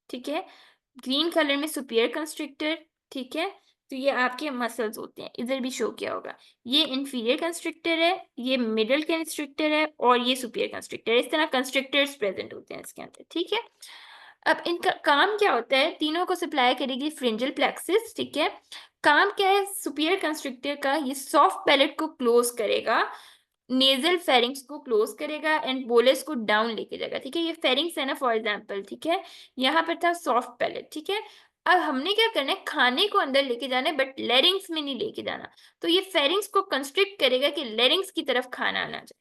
ठीक है, ग्रीन कलर में सुपीरियर कंस्ट्रिक्टर। ठीक है। तो ये आपके मसल्स होते हैं, इधर भी शो किया होगा। ये इंफीरियर कंस्ट्रिक्टर है, ये मिडिल कंस्ट्रिक्टर है, और ये सुपीरियर कंस्ट्रिक्टर है। इस तरह कंस्ट्रिक्टर्स प्रेजेंट होते हैं इसके अंदर। ठीक है। अब इनका काम क्या होता है? तीनों को सप्लाई करेगी फ्रिंजियल प्लेक्सिस। ठीक है। काम क्या है सुपीरियर कंस्ट्रिक्टर का? ये सॉफ्ट पैलेट को क्लोज करेगा, नेजल फेरिंग्स को क्लोज करेगा, एंड बोलस को डाउन लेके जाएगा। ठीक है। ये फेरिंग्स है ना, फॉर एग्जांपल। ठीक है। यहाँ पर था सॉफ्ट पैलेट। ठीक है। अब हमने क्या करना है? खाने को अंदर लेके जाना है, बट लेरिंग्स में नहीं लेके जाना। तो ये फेरिंग्स को कंस्ट्रिक्ट करेगा कि लेरिंग्स की तरफ खाना ना जाए।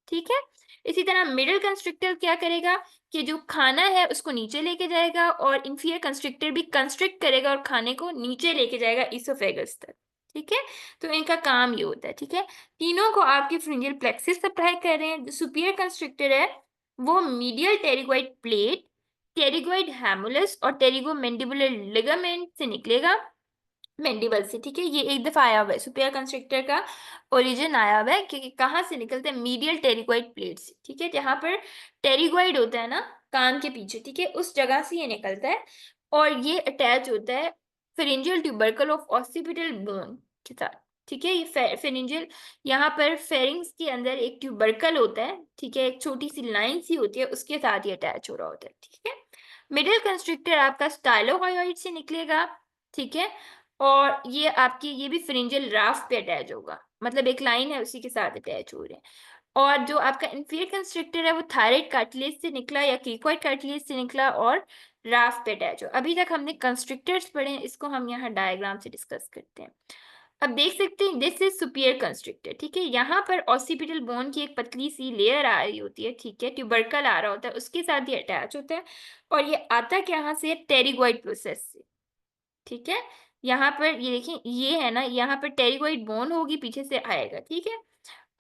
ठीक है। इसी तरह मिडिल कंस्ट्रिक्टर क्या करेगा कि जो खाना है उसको नीचे लेके जाएगा, और इंफीरियर कंस्ट्रिक्टर भी कंस्ट्रिक्ट करेगा और खाने को नीचे लेके जाएगा इसोफेगस तक। ठीक है। तो इनका काम ये होता है। ठीक है। तीनों को आपके फ्रिंजियल प्लेक्सिस सप्लाई कर रहे हैं। जो सुपीरियर कंस्ट्रिक्टर है वो मीडियल टेरिगोइड प्लेट, टेरिगोइड हैमुलस और टेरिगोमैंडिबुलर लिगामेंट से निकलेगा, मैंडिबल से। ठीक है। ये एक दफा आया हुआ है, सुपीरियर कंस्ट्रिक्टर का ओरिजिन आया हुआ है कि कहाँ से निकलते हैं? मीडियल टेरिगोइड प्लेट से। ठीक है। जहां पर टेरिगोइड होता है ना कान के पीछे, ठीक है, उस जगह से ये निकलता है, और ये अटैच होता है pharyngeal tubercle of occipital bone के साथ। ठीक है। ये फेरिंजियल, यहाँ पर फेरिंग्स के अंदर एक ट्यूबरकल होता है। ठीक है। एक छोटी सी लाइन सी होती है, उसके साथ ये अटैच हो रहा होता है। ठीक है। मिडिल कंस्ट्रिक्टर आपका स्टाइलोहयोइड से निकलेगा। ठीक है। और ये आपकी ये भी फ्रिंजियल राफ्ट पे अटैच होगा, मतलब एक लाइन है उसी के साथ अटैच हो रहे हैं। और जो आपका इंफीरियर कंस्ट्रिक्टर है वो थायराइड कार्टिलेज से निकला या क्रीकोइड कार्टिलेज से निकला, और राफ्ट पे अटैच हो। अभी तक हमने कंस्ट्रिक्टर्स पढ़े हैं, इसको हम यहाँ डायग्राम से डिस्कस करते हैं। अब देख सकते हैं दिस इज सुपीरियर कंस्ट्रिक्टर। ठीक है। यहाँ पर ऑसिपिटल बोन की एक पतली सी लेयर आ रही होती है। ठीक है। ट्यूबरकल आ रहा होता है, उसके साथ ये अटैच होता है, और ये आता कहाँ से? टेरिगोइड प्रोसेस से। ठीक है। यहाँ पर ये देखिए, ये है ना, यहाँ पर टेरिगोइड बोन होगी, पीछे से आएगा। ठीक है।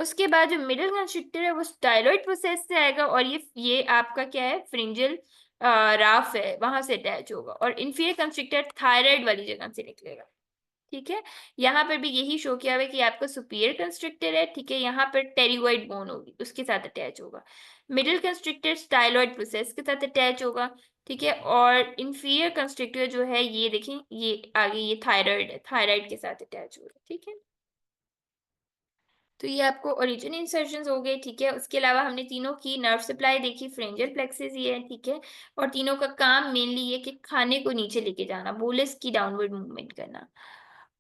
उसके बाद जो मिडिल कंस्ट्रिक्टर है वो स्टाइलॉइड प्रोसेस से आएगा, और ये आपका क्या है? फ्रिंजियल राफ है, वहां से अटैच होगा, और इंफीरियर कंस्ट्रिक्टर थायराइड वाली जगह से निकलेगा। ठीक है, यहाँ पर भी यही शो किया हुआ है कि आपका सुपीरियर कंस्ट्रक्टर है, ठीक है, यहाँ पर टेरिगोइड बोन होगी उसके साथ अटैच होगा। मिडिल कंस्ट्रक्टर स्टाइलॉइड प्रोसेस के साथ अटैच होगा, ठीक है, और इंफीरियर कंस्ट्रक्टर जो है ये देखें, ये आगे ये थायराइड है, थायराइड के साथ अटैच होगा, ठीक है। तो ये आपको ओरिजिन इंसर्शंस हो गए, ठीक है। उसके अलावा हमने तीनों की नर्व सप्लाई देखी, फ्रेंजियल प्लेक्सिस ये है, ठीक है, और तीनों का काम मेनली ये कि खाने को नीचे लेके जाना, बोलस की डाउनवर्ड मूवमेंट करना।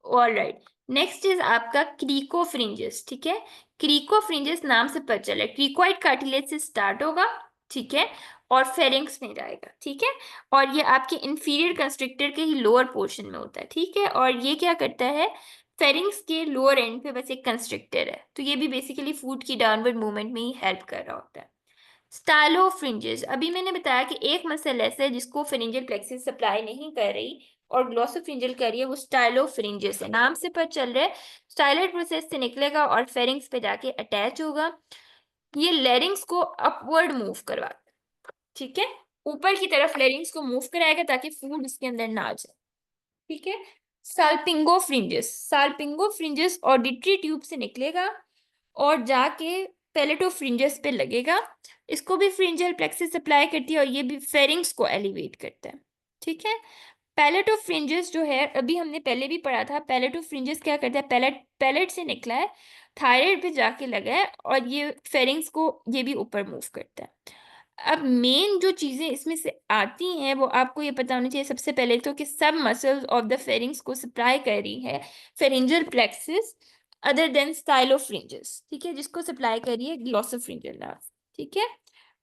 ऑलराइट, नेक्स्ट इज आपका क्रीकोफ्रिंजिस, ठीक है। क्रीकोफ्रिंजिस नाम से पता चला क्रीकोइड कार्टिलेज से स्टार्ट होगा, ठीक है, और फेरिंग्स में जाएगा, ठीक है, और ये आपके इंफीरियर कंस्ट्रक्टर के ही लोअर पोर्शन में होता है, ठीक है, और ये क्या करता है, फेरिंग्स के लोअर एंड पे बस एक कंस्ट्रक्टर है, तो ये भी बेसिकली फूड की डाउनवर्ड मूवमेंट में ही हेल्प कर रहा होता है। स्टाइलोफ्रिंजेस, अभी मैंने बताया कि एक मसल ऐसा है जिसको फेरिंजियल प्लेक्सिस सप्लाई नहीं कर रही और ग्लोसोफ्रिंजियल कर रही है, वो स्टाइलोफ्रिंजेस है, नाम से पता चल रहा है स्टाइलॉइड प्रोसेस से निकलेगा और फेरिंग्स पे जाके अटैच होगा। ये लेरिंग्स को अपवर्ड मूव करवाता है, ठीक है, ऊपर की तरफ लेरिंग्स को मूव कराएगा ताकि फूड उसके अंदर ना आ जाए, ठीक है। साल्पिंगो फ्रिंजेस, साल्पिंगो फ्रिंजेस ऑडिटरी ट्यूब से निकलेगा और जाके पेलेटोफ्रिंजेस पे लगेगा, इसको भी फ्रिंजियल प्लेक्सिस सप्लाई करती है और ये भी फेरिंग्स को एलिवेट करता है, ठीक है। पैलेटोफ्रिंजेस जो है अभी हमने पहले भी पढ़ा था, पैलेटोफ्रिंजेस क्या करता है, पैलेट से निकला है, थायराइड पे जाके लगा है और ये फेरिंग्स को ये भी ऊपर मूव करता है। अब मेन जो चीजें इसमें से आती हैं वो आपको ये पता होना चाहिए, सबसे पहले तो कि सब मसल्स ऑफ द फेरिंग्स को सप्लाई कर रही है फेरिंजियल प्लेक्सिस अदर देन स्टाइलोफ्रिंजेस, ठीक है, जिसको सप्लाई कर रही है ग्लोसोफ्रिंजियल नर्व, ठीक है।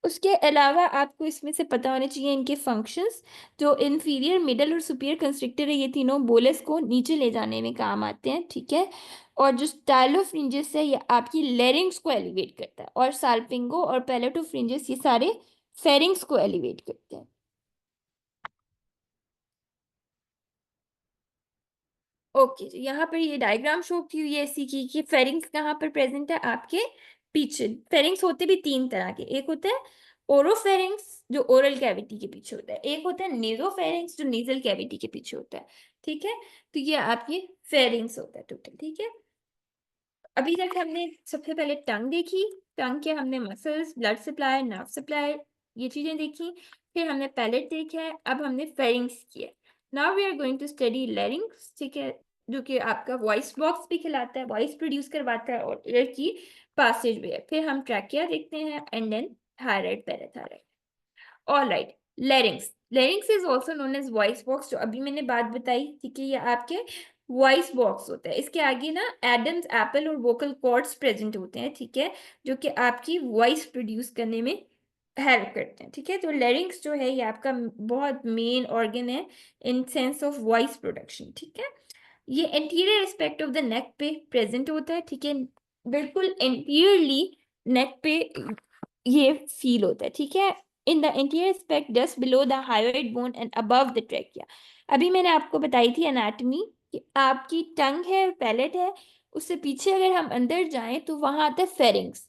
उसके अलावा आपको इसमें से पता होने चाहिए इनके फंक्शंस, जो इंफीरियर मिडल और सुपीरियर कंस्ट्रक्टर है ये तीनों बोलस को नीचे ले जाने में काम आते हैं, ठीक है, और जो स्टाइलोफ्रिंजेस है ये आपकी लेरिंग्स को एलिवेट करता है और साल्पिंगो और पैलेटोफ्रिंजेस ये सारे फेरिंग्स को एलिवेट करते हैं। ओके, तो यहाँ पर ये डायग्राम शो की हुई है इसी की कि फेरिंग्स कहाँ पर प्रेजेंट है, आपके पीछे। फेरिंग्स होते भी तीन तरह के, एक होता है ओरोफेरिंग्स जो ओरल कैविटी के पीछे होता है, एक होता है नेजोफेरिंग्स जो नेजल कैविटी के पीछे होता है, ठीक है। तो ये आपके फेरिंग्स होता है टोटल, ठीक है। अभी तक हमने सबसे पहले टंग देखी, टंग के हमने muscles, blood supply, nerve supply, ये चीजें देखी, फिर हमने पैलेट देखा है, अब हमने फेरिंग्स किया। Now we are going to study larynx, ठीक है, जो कि आपका वॉइस बॉक्स भी खिलाता है, वॉइस प्रोड्यूस करवाता है और एयर की पासेज वे है। फिर हम ट्रैकिया देखते हैं and then thyroid, parathyroid. Alright, larynx, larynx is also known as voice box, जो अभी मैंने बात बताई, ठीक है, ये आपके वॉइस बॉक्स होता है, इसके आगे ना एडम्स एप्पल और वोकल कॉर्ड्स प्रेजेंट होते हैं, ठीक है, जो कि आपकी वॉइस प्रोड्यूस करने में हेल्प करते हैं, ठीक है। तो लेरिंग्स जो है ये आपका बहुत मेन ऑर्गन है in sense of voice production, ठीक है। ये anterior aspect of the neck पे प्रेजेंट होता है, ठीक है, बिल्कुल एंटीरियरली नेक पे ये फील होता है, ठीक है। In the anterior aspect just below the hyoid bone and above the trachea. अभी मैंने आपको बताई थी एनाटॉमी कि आपकी टंग है, पैलेट है, उससे पीछे अगर हम अंदर जाएं तो वहां आता है फेरिंग्स।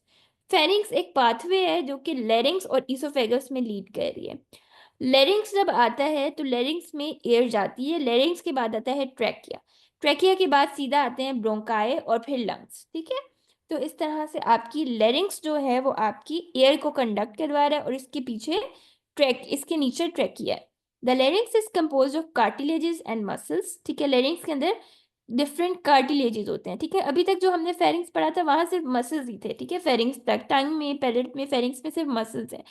फेरिंग्स एक पाथवे है जो कि लेरिंग्स और इसोफेगस में लीड कर रही है। लेरिंग्स जब आता है तो लेरिंग्स में एयर जाती है, लेरिंग्स के बाद आता है ट्रैकिया, ट्रैकिया के बाद सीधा आते हैं ब्रोंकाई और फिर लंग्स, ठीक है। तो इस तरह से आपकी लेरिंग्स जो है वो आपकी एयर को कंडक्ट करवा रहा है और इसके पीछे ट्रैक, इसके नीचे ट्रैकिया है। The larynx is compose of cartilages and muscles, ठीक है, लेरिंग्स के अंदर डिफरेंट कार्टिलेजेस होते हैं, ठीक है। अभी तक जो हमने फेरिंग्स पढ़ा था वहां सिर्फ मसल्स ही थे, ठीक है, फेरिंग्स तक, टंग में, पैलेट में, फेरिंग्स में सिर्फ मसल्स हैं,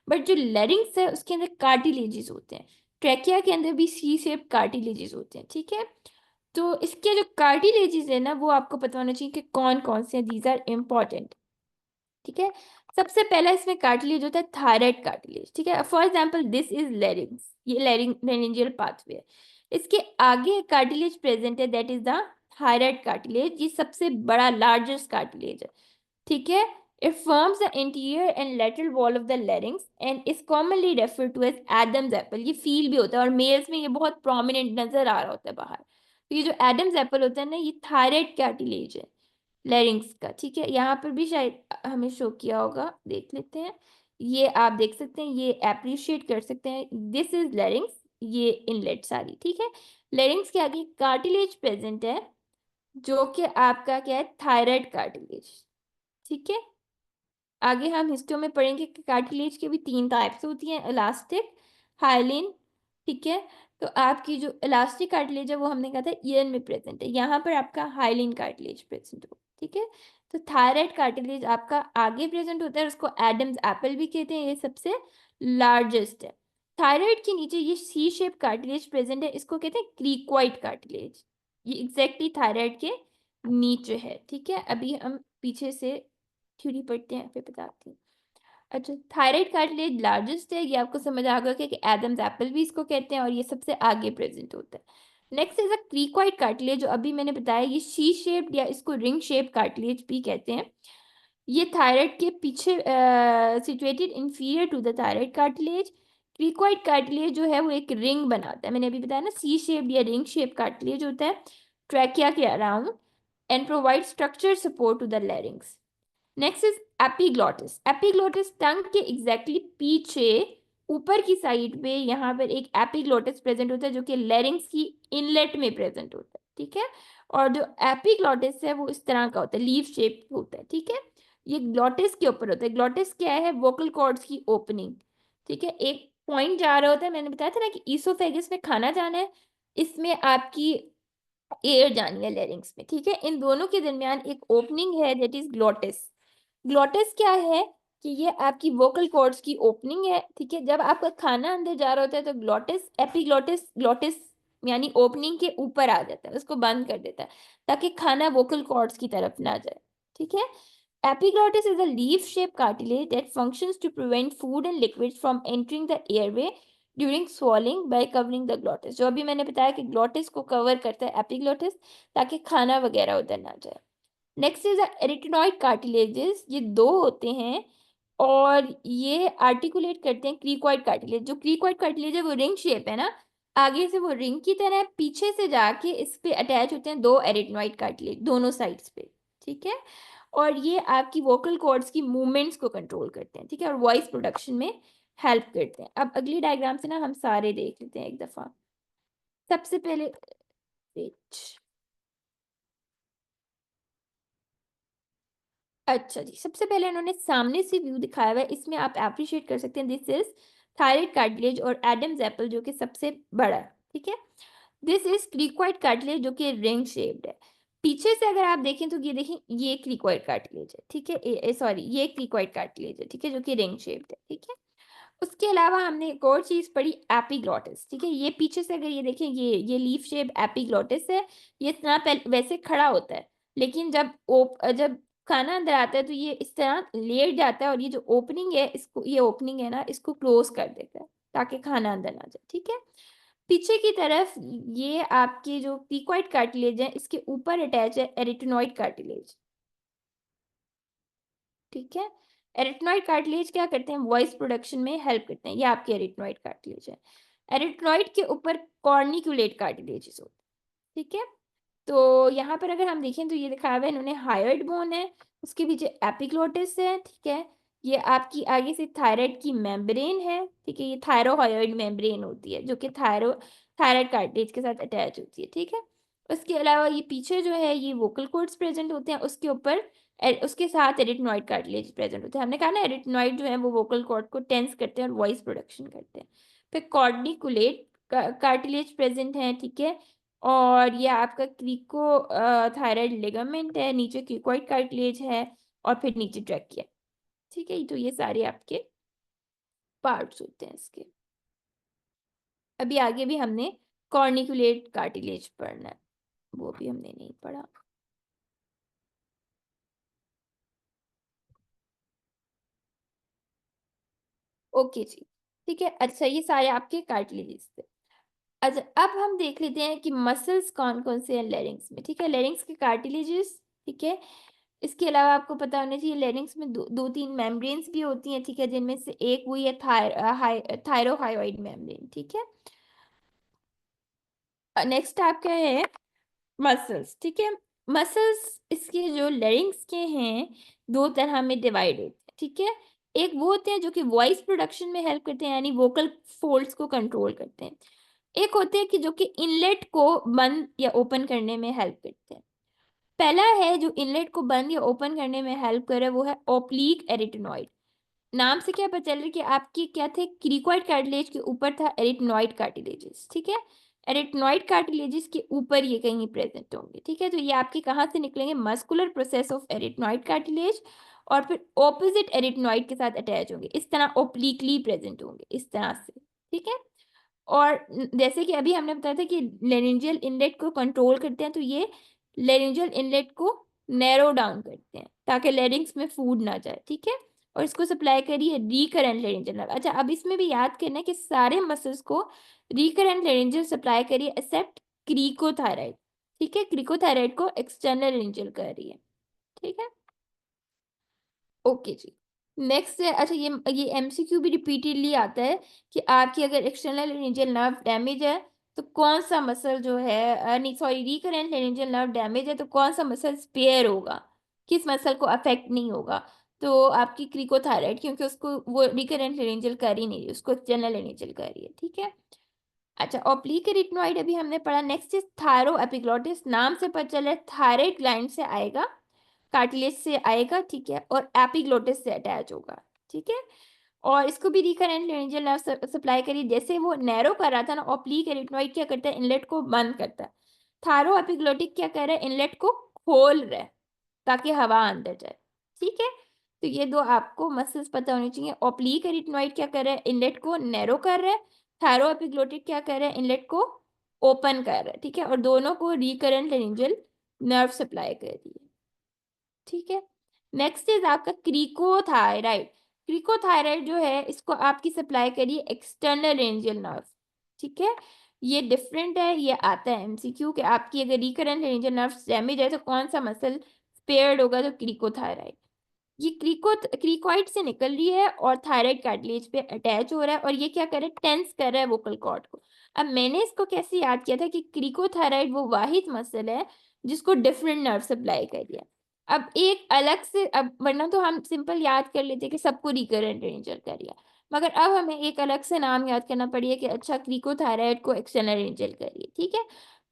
बट जो लेरिंग्स है उसके अंदर कार्टिलेजेस होते हैं, ट्रैकिया के अंदर भी सी शेप कार्टिलेजेस होते हैं, ठीक है। तो इसके जो कार्टिलेजेस है ना वो आपको पता होना चाहिए कि कौन कौन से, दीज आर इम्पॉर्टेंट, ठीक है। सबसे पहला इसमें कार्टिलेज होता है थायराइड कार्टिलेज, ठीक है, for example this is larynx, ये लेरिंजियल पाथवे है, इसके आगे कार्टिलेज प्रेजेंट है that is the thyroid cartilage, ये सबसे बड़ा लार्जेस्ट कार्टिलेज है, ठीक है। It forms the anterior and lateral wall of the larynx and is commonly referred to as Adam's apple. ये फील भी होता है और मेल्स में ये बहुत प्रोमिनेंट नजर आ रहा होता है बाहर। तो ये जो एडम्स एप्पल होता है ना ये थायराइड कार्टिलेज है लैरिंग्स का, ठीक है। यहाँ पर भी शायद हमें शो किया होगा, देख लेते हैं, ये आप देख सकते हैं, ये अप्रिशिएट कर सकते हैं, दिस इज लैरिंग्स, ये इनलेट सारी, ठीक है। लेरिंग्स के आगे कार्टिलेज प्रेजेंट है, जो कि आपका क्या है, थायराइड कार्टिलेज, ठीक है। आगे हम हिस्टो में पढ़ेंगे कि कार्टिलेज के भी 3 टाइप्स होती हैं, इलास्टिक, हाइलिन, ठीक है। तो आपकी जो इलास्टिक कार्टिलेज है वो हमने कहा था ईयर में प्रेजेंट है, यहाँ पर आपका हाइलिन कार्टिलेज प्रेजेंट हो, ठीक है। तो थायराइड कार्टिलेज आपका आगे प्रेजेंट होता है, उसको एडम्स एप्पल भी कहते हैं, ये सबसे लार्जेस्ट है। थायराइड के नीचे ये सी शेप कार्टिलेज प्रेजेंट है, इसको कहते हैं क्रीक्वाइड कार्टिलेज, ये एग्जैक्टली थायराइड के नीचे है, ठीक है। अभी हम पीछे से थ्योरी पढ़ते हैं फिर बताती हूँ। अच्छा, थायराइड कार्टिलेज लार्जेस्ट है, ये आपको समझ आ गया कि एडम्स एप्पल भी इसको कहते हैं, और ये सबसे आगे प्रेजेंट होता है। नेक्स्ट इज अ क्रीक्वाइड कार्टिलेज, जो अभी मैंने बताया, ये शी शेप्ड या इसको रिंग शेप कार्टिलेज भी कहते हैं। ये थायराइड के पीछे situated inferior to the thyroid cartilage. Cricoid cartilage जो है वो एक रिंग बनाता है, मैंने अभी बताया ना, सी शेप्ड या रिंग शेप कार्टिलेज होता है ट्रैकिया के around and provide structure support to the larynx. Next is epiglottis. Epiglottis tongue के एग्जैक्टली पीछे ऊपर की साइड पे यहाँ पर एक एपिग्लॉटिस प्रेजेंट होता है, जो कि लैरिंग्स की इनलेट में प्रेजेंट होता है, ठीक है। और जो एपिग्लॉटिस है वो इस तरह का होता है, लीफ शेप होता है, ठीक है। ये ग्लॉटिस के ऊपर होता है। ग्लॉटिस क्या है, वोकल कॉर्ड्स की ओपनिंग, ठीक है। एक पॉइंट जा रहा होता है, मैंने बताया था ना कि ईसोफेगस में खाना जाना है, इसमें आपकी एयर जानी है लेरिंग्स में, ठीक है। इन दोनों के दरमियान एक ओपनिंग है, दैट इज ग्लॉटिस। ग्लॉटिस क्या है कि ये आपकी वोकल कॉर्ड्स की ओपनिंग है, ठीक है। जब आपका खाना अंदर जा रहा होता है तो ग्लॉटिस, एपिग्लॉटिस, ग्लॉटिस यानी ओपनिंग के ऊपर आ जाता है, उसको बंद कर देता है ताकि खाना वोकल कॉर्ड्स की तरफ ना जाए, ठीक है। Epiglottis is a leaf-shaped cartilage that functions to prevent food and liquids from entering the airway during swallowing by covering the glottis. जो अभी मैंने बताया कि glottis को cover करता है epiglottis, ताकि खाना वगैरह उधर ना जाए। नेक्स्ट इज एरिटेनॉइड कार्टिलेजेस, ये दो होते हैं और ये आर्टिकुलेट करते हैं क्रीक्वाइड कार्टिलेज। जो क्रीक्वाइड कार्टिलेज है वो रिंग शेप है ना, आगे से वो रिंग की तरह है, पीछे से जाके इस पे अटैच होते हैं दो एरिटेनॉइड कार्टिलेज दोनों साइड्स पे, ठीक है। और ये आपकी वोकल कॉर्ड्स की मूवमेंट्स को कंट्रोल करते हैं, ठीक है, और वॉइस प्रोडक्शन में हेल्प करते हैं। अब अगली डायग्राम से ना हम सारे देख लेते हैं एक दफा। सबसे पहले अच्छा जी, सबसे पहले इन्होंने सामने से व्यू दिखाया हुआ है, इसमें आप एप्रिशिएट कर सकते हैं, दिस इज थायराइड कार्टिलेज और एडम्स एप्पल जो कि सबसे बड़ा है, ठीक है। दिस इज क्रीक्वाइड कार्टिलेज जो कि रिंग शेप्ड है। पीछे से अगर आप देखें तो ये देखें, ये क्रीक्वाइड कार्टिलेज है, ठीक है, सॉरी ये क्रीक्वाइड कार्टिलेज है, ठीक है, जो कि रिंग शेप्ड है, ठीक है। उसके अलावा हमने एक और चीज पढ़ी, एपिग्लॉटिस, ठीक है। ये पीछे से अगर ये देखें, ये लीफ शेप एपिग्लॉटिस है। ये इतना वैसे खड़ा होता है, लेकिन जब खाना अंदर आता है तो ये इस तरह लेट जाता है, और ये जो ओपनिंग है, इसको ये ओपनिंग है ना, इसको क्लोज कर देता है ताकि खाना अंदर ना जाए, ठीक है। पीछे की तरफ ये आपके जो पीक्वाइड कार्टिलेज है, इसके ऊपर अटैच है एरिटेनॉइड कार्टिलेज, ठीक है। एरिथ्नॉइड कार्टिलेज क्या करते हैं, वॉइस प्रोडक्शन में हेल्प करते हैं, ये आपके एरिथ्नॉइड कार्टिलेज है। एरिथ्नॉइड के ऊपर कॉर्निकुलेट कार्टिलेजेस होते हैं, ठीक है। तो यहाँ पर अगर हम देखें तो ये दिखाया हुआ है, इन्होंने हायोइड बोन है, उसके पीछे एपिग्लोटिस है, ठीक है। ये आपकी आगे से थायराइड की मेम्ब्रेन है, ठीक है, ये थायरोहायोइड मेम्ब्रेन होती है जो कि थायराइड कार्टिलेज के साथ अटैच होती है, ठीक है। उसके अलावा ये पीछे जो है ये वोकल कॉर्ड्स प्रेजेंट होते हैं, उसके ऊपर उसके साथ एरिथनॉइड कार्टिलेज प्रेजेंट होते हैं। हमने कहा ना, एरिथनॉइड जो है वो वोकल कॉर्ड को टेंस करते हैं और वॉइस प्रोडक्शन करते हैं। फिर कॉर्निकुलेट कार्टिलेज प्रेजेंट है, ठीक है। और ये आपका क्रीको थायराइड लिगामेंट है, नीचे क्रीकोइड कार्टिलेज है, और फिर नीचे ट्रैकिया, ठीक है। तो ये सारे आपके पार्ट्स होते हैं इसके। अभी आगे भी हमने कॉर्निकुलेट कार्टिलेज पढ़ना है, वो भी हमने नहीं पढ़ा। ओके जी, ठीक है। अच्छा, ये सारे आपके कार्टिलेजेस थे। अच्छा, अब हम देख लेते हैं कि मसल्स कौन कौन से हैं लेरिंग्स में, ठीक है। लेरिंग्स के कार्टिलेजेस, ठीक है। इसके अलावा आपको पता होना चाहिए लेरिंग्स में दो तीन मेम्ब्रेन्स भी होती हैं, ठीक है, जिनमें से एक हुई है थायरोहायोइड मेम्ब्रेन, ठीक है। नेक्स्ट आपका है मसल्स, ठीक है। मसल्स इसके जो लेरिंग्स के हैं, दो तरह में डिवाइड होते हैं, ठीक है। एक वो होते हैं जो कि वॉइस प्रोडक्शन में हेल्प करते हैं, यानी वोकल फोल्ड्स को कंट्रोल करते हैं। एक होते हैं कि जो कि इनलेट को बंद या ओपन करने में हेल्प करते हैं। पहला है जो इनलेट को बंद या ओपन करने में हेल्प करे, वो है ओब्लीक एरिटेनॉइड। नाम से क्या पता चल रहा है कि आपकी क्या थे, क्रिकोइड कार्टिलेज के ऊपर था एरिटेनॉइड कार्टिलेजेस, ठीक है। एरिटेनॉइड कार्टिलेजेस के ऊपर ये कहीं प्रेजेंट होंगे, ठीक है। तो ये आपके कहाँ से निकलेंगे, मस्कुलर प्रोसेस ऑफ एरिटेनॉइड कार्टिलेज, और फिर ऑपोजिट एरिटेनॉइड के साथ अटैच होंगे, इस तरह ओब्लिकली प्रेजेंट होंगे, इस तरह से, ठीक है। और जैसे कि अभी हमने बताया था कि लेरिंजियल इनलेट को कंट्रोल करते हैं, तो ये लेरिंजियल इनलेट को नैरो डाउन करते हैं ताकि लेरिंग्स में फूड ना जाए, ठीक है। और इसको सप्लाई करिए रिकरेंट लेरिंजियल नर्व। अच्छा, अब इसमें भी याद करना है कि सारे मसल्स को रिकरेंट लेरिंजियल सप्लाई करिए एक्सेप्ट क्रिकोथायराइड, ठीक है। क्रिकोथायराइड को एक्सटर्नल लेरिंजियल कर रही है, ठीक है। ओके जी। नेक्स्ट है, अच्छा ये एमसीक्यू भी रिपीटेडली आता है कि आपकी अगर एक्सटर्नल लेरिंजियल नर्व डैमेज है तो कौन सा मसल जो है, नहीं sorry, recurrent laryngeal nerve damage है तो कौन सा मसल स्पेयर होगा, किस मसल को अफेक्ट नहीं होगा। तो आपकी क्रिकोथायराइड, क्योंकि उसको वो रिकरेंट लेरिंजियल कर ही नहीं रही, उसको एक्सटर्नल लेरिंजियल कर रही है, ठीक है। अच्छा, ओब्लिक एरिथ्नॉइड अभी हमने पढ़ा। Next is thyro epiglottis. नाम से पता चल रहा है थायराइड ग्लैंड से आएगा, कार्टिलेज से आएगा, ठीक है, और एपिग्लोटिस से अटैच होगा, ठीक है। और इसको भी रिकरेंट लेरिंजियल नर्व सप्लाई करिए। जैसे वो नैरो कर रहा था ना, ओब्लिक एरिथ्नॉइड क्या करता है, इनलेट को बंद करता है। थायरो एपिग्लोटिक क्या कर रहा है, इनलेट को खोल रहा है ताकि हवा अंदर जाए, ठीक है। तो ये दो आपको मसल्स पता होनी चाहिए। ओब्लिक एरिथ्नॉइड क्या कर रहा है, इनलेट को नैरो कर रहा है। थायरो एपिग्लोटिक क्या कर रहा है, इनलेट को ओपन कर रहा है, ठीक है। और दोनों को रिकरेंट लेरिंजियल नर्व सप्लाई कर रही है, ठीक है। नेक्स्ट इज आपका क्रिकोथायराइड। क्रिकोथायराइड जो है इसको आपकी सप्लाई करिए एक्सटर्नल लेरिंजियल नर्व, ठीक है। ये डिफरेंट है, ये आता है एमसीक्यू कि आपकी अगर रिकरेंट लेरिंजियल नर्व डैमेज है तो कौन सा मसल स्पेयर्ड होगा, तो क्रिकोथायराइड। ये क्रिकोइड से निकल रही है और थायराइड कार्टिलेज पे अटैच हो रहा है, और ये क्या कर रहा है, टेंस कर रहा है वोकल कॉर्ड को। अब मैंने इसको कैसे याद किया था कि क्रिकोथायराइड वो वाहिद मसल है जिसको डिफरेंट नर्व सप्लाई कर रही है। अब एक अलग से, अब वरना तो हम सिंपल याद कर लेते कि सबको रिकरेंट रेंजर कर रही है, मगर अब हमें एक अलग से नाम याद करना पड़ेगा कि अच्छा क्रिकोथायराइड को एक्सटर्नल रेंजर कर रही है, ठीक है।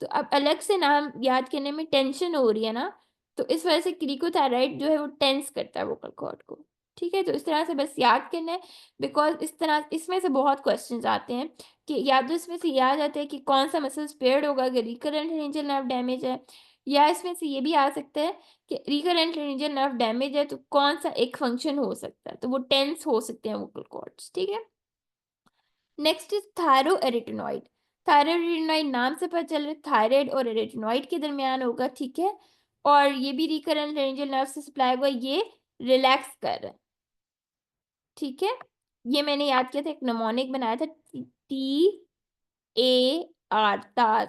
तो अब अलग से नाम याद करने में टेंशन हो रही है ना, तो इस वजह से क्रिकोथायराइड जो है वो टेंस करता है वोकल कॉर्ड को, ठीक है। तो इस तरह से बस याद करना है, बिकॉज इस तरह इसमें से बहुत क्वेश्चंस आते हैं कि या तो इसमें से याद आता है कि कौन सा मसल स्पेयर्ड होगा अगर रिकरेंट लेरिंजियल नर्व डैमेज है, या इसमें से ये भी आ सकता है कि रिकरेंट लेरिंजियल नर्व डैमेज है तो कौन सा एक फंक्शन हो सकता है, तो वो टेंस हो सकते हैं वोकल कॉर्ड्स, ठीक है। Next is थायरोएरिटेनॉइड। थायरोएरिटेनॉइड नाम से पता चल रहा है थायराइड और एरिटेनॉइड के दरमियान होगा, ठीक है। और ये भी रिकरेंट लेरिंजियल नर्व से सप्लाई हुआ, ये रिलैक्स कर रहा है, ठीक है। ये मैंने याद किया था, एक नमोनिक बनाया था, TAR, तार,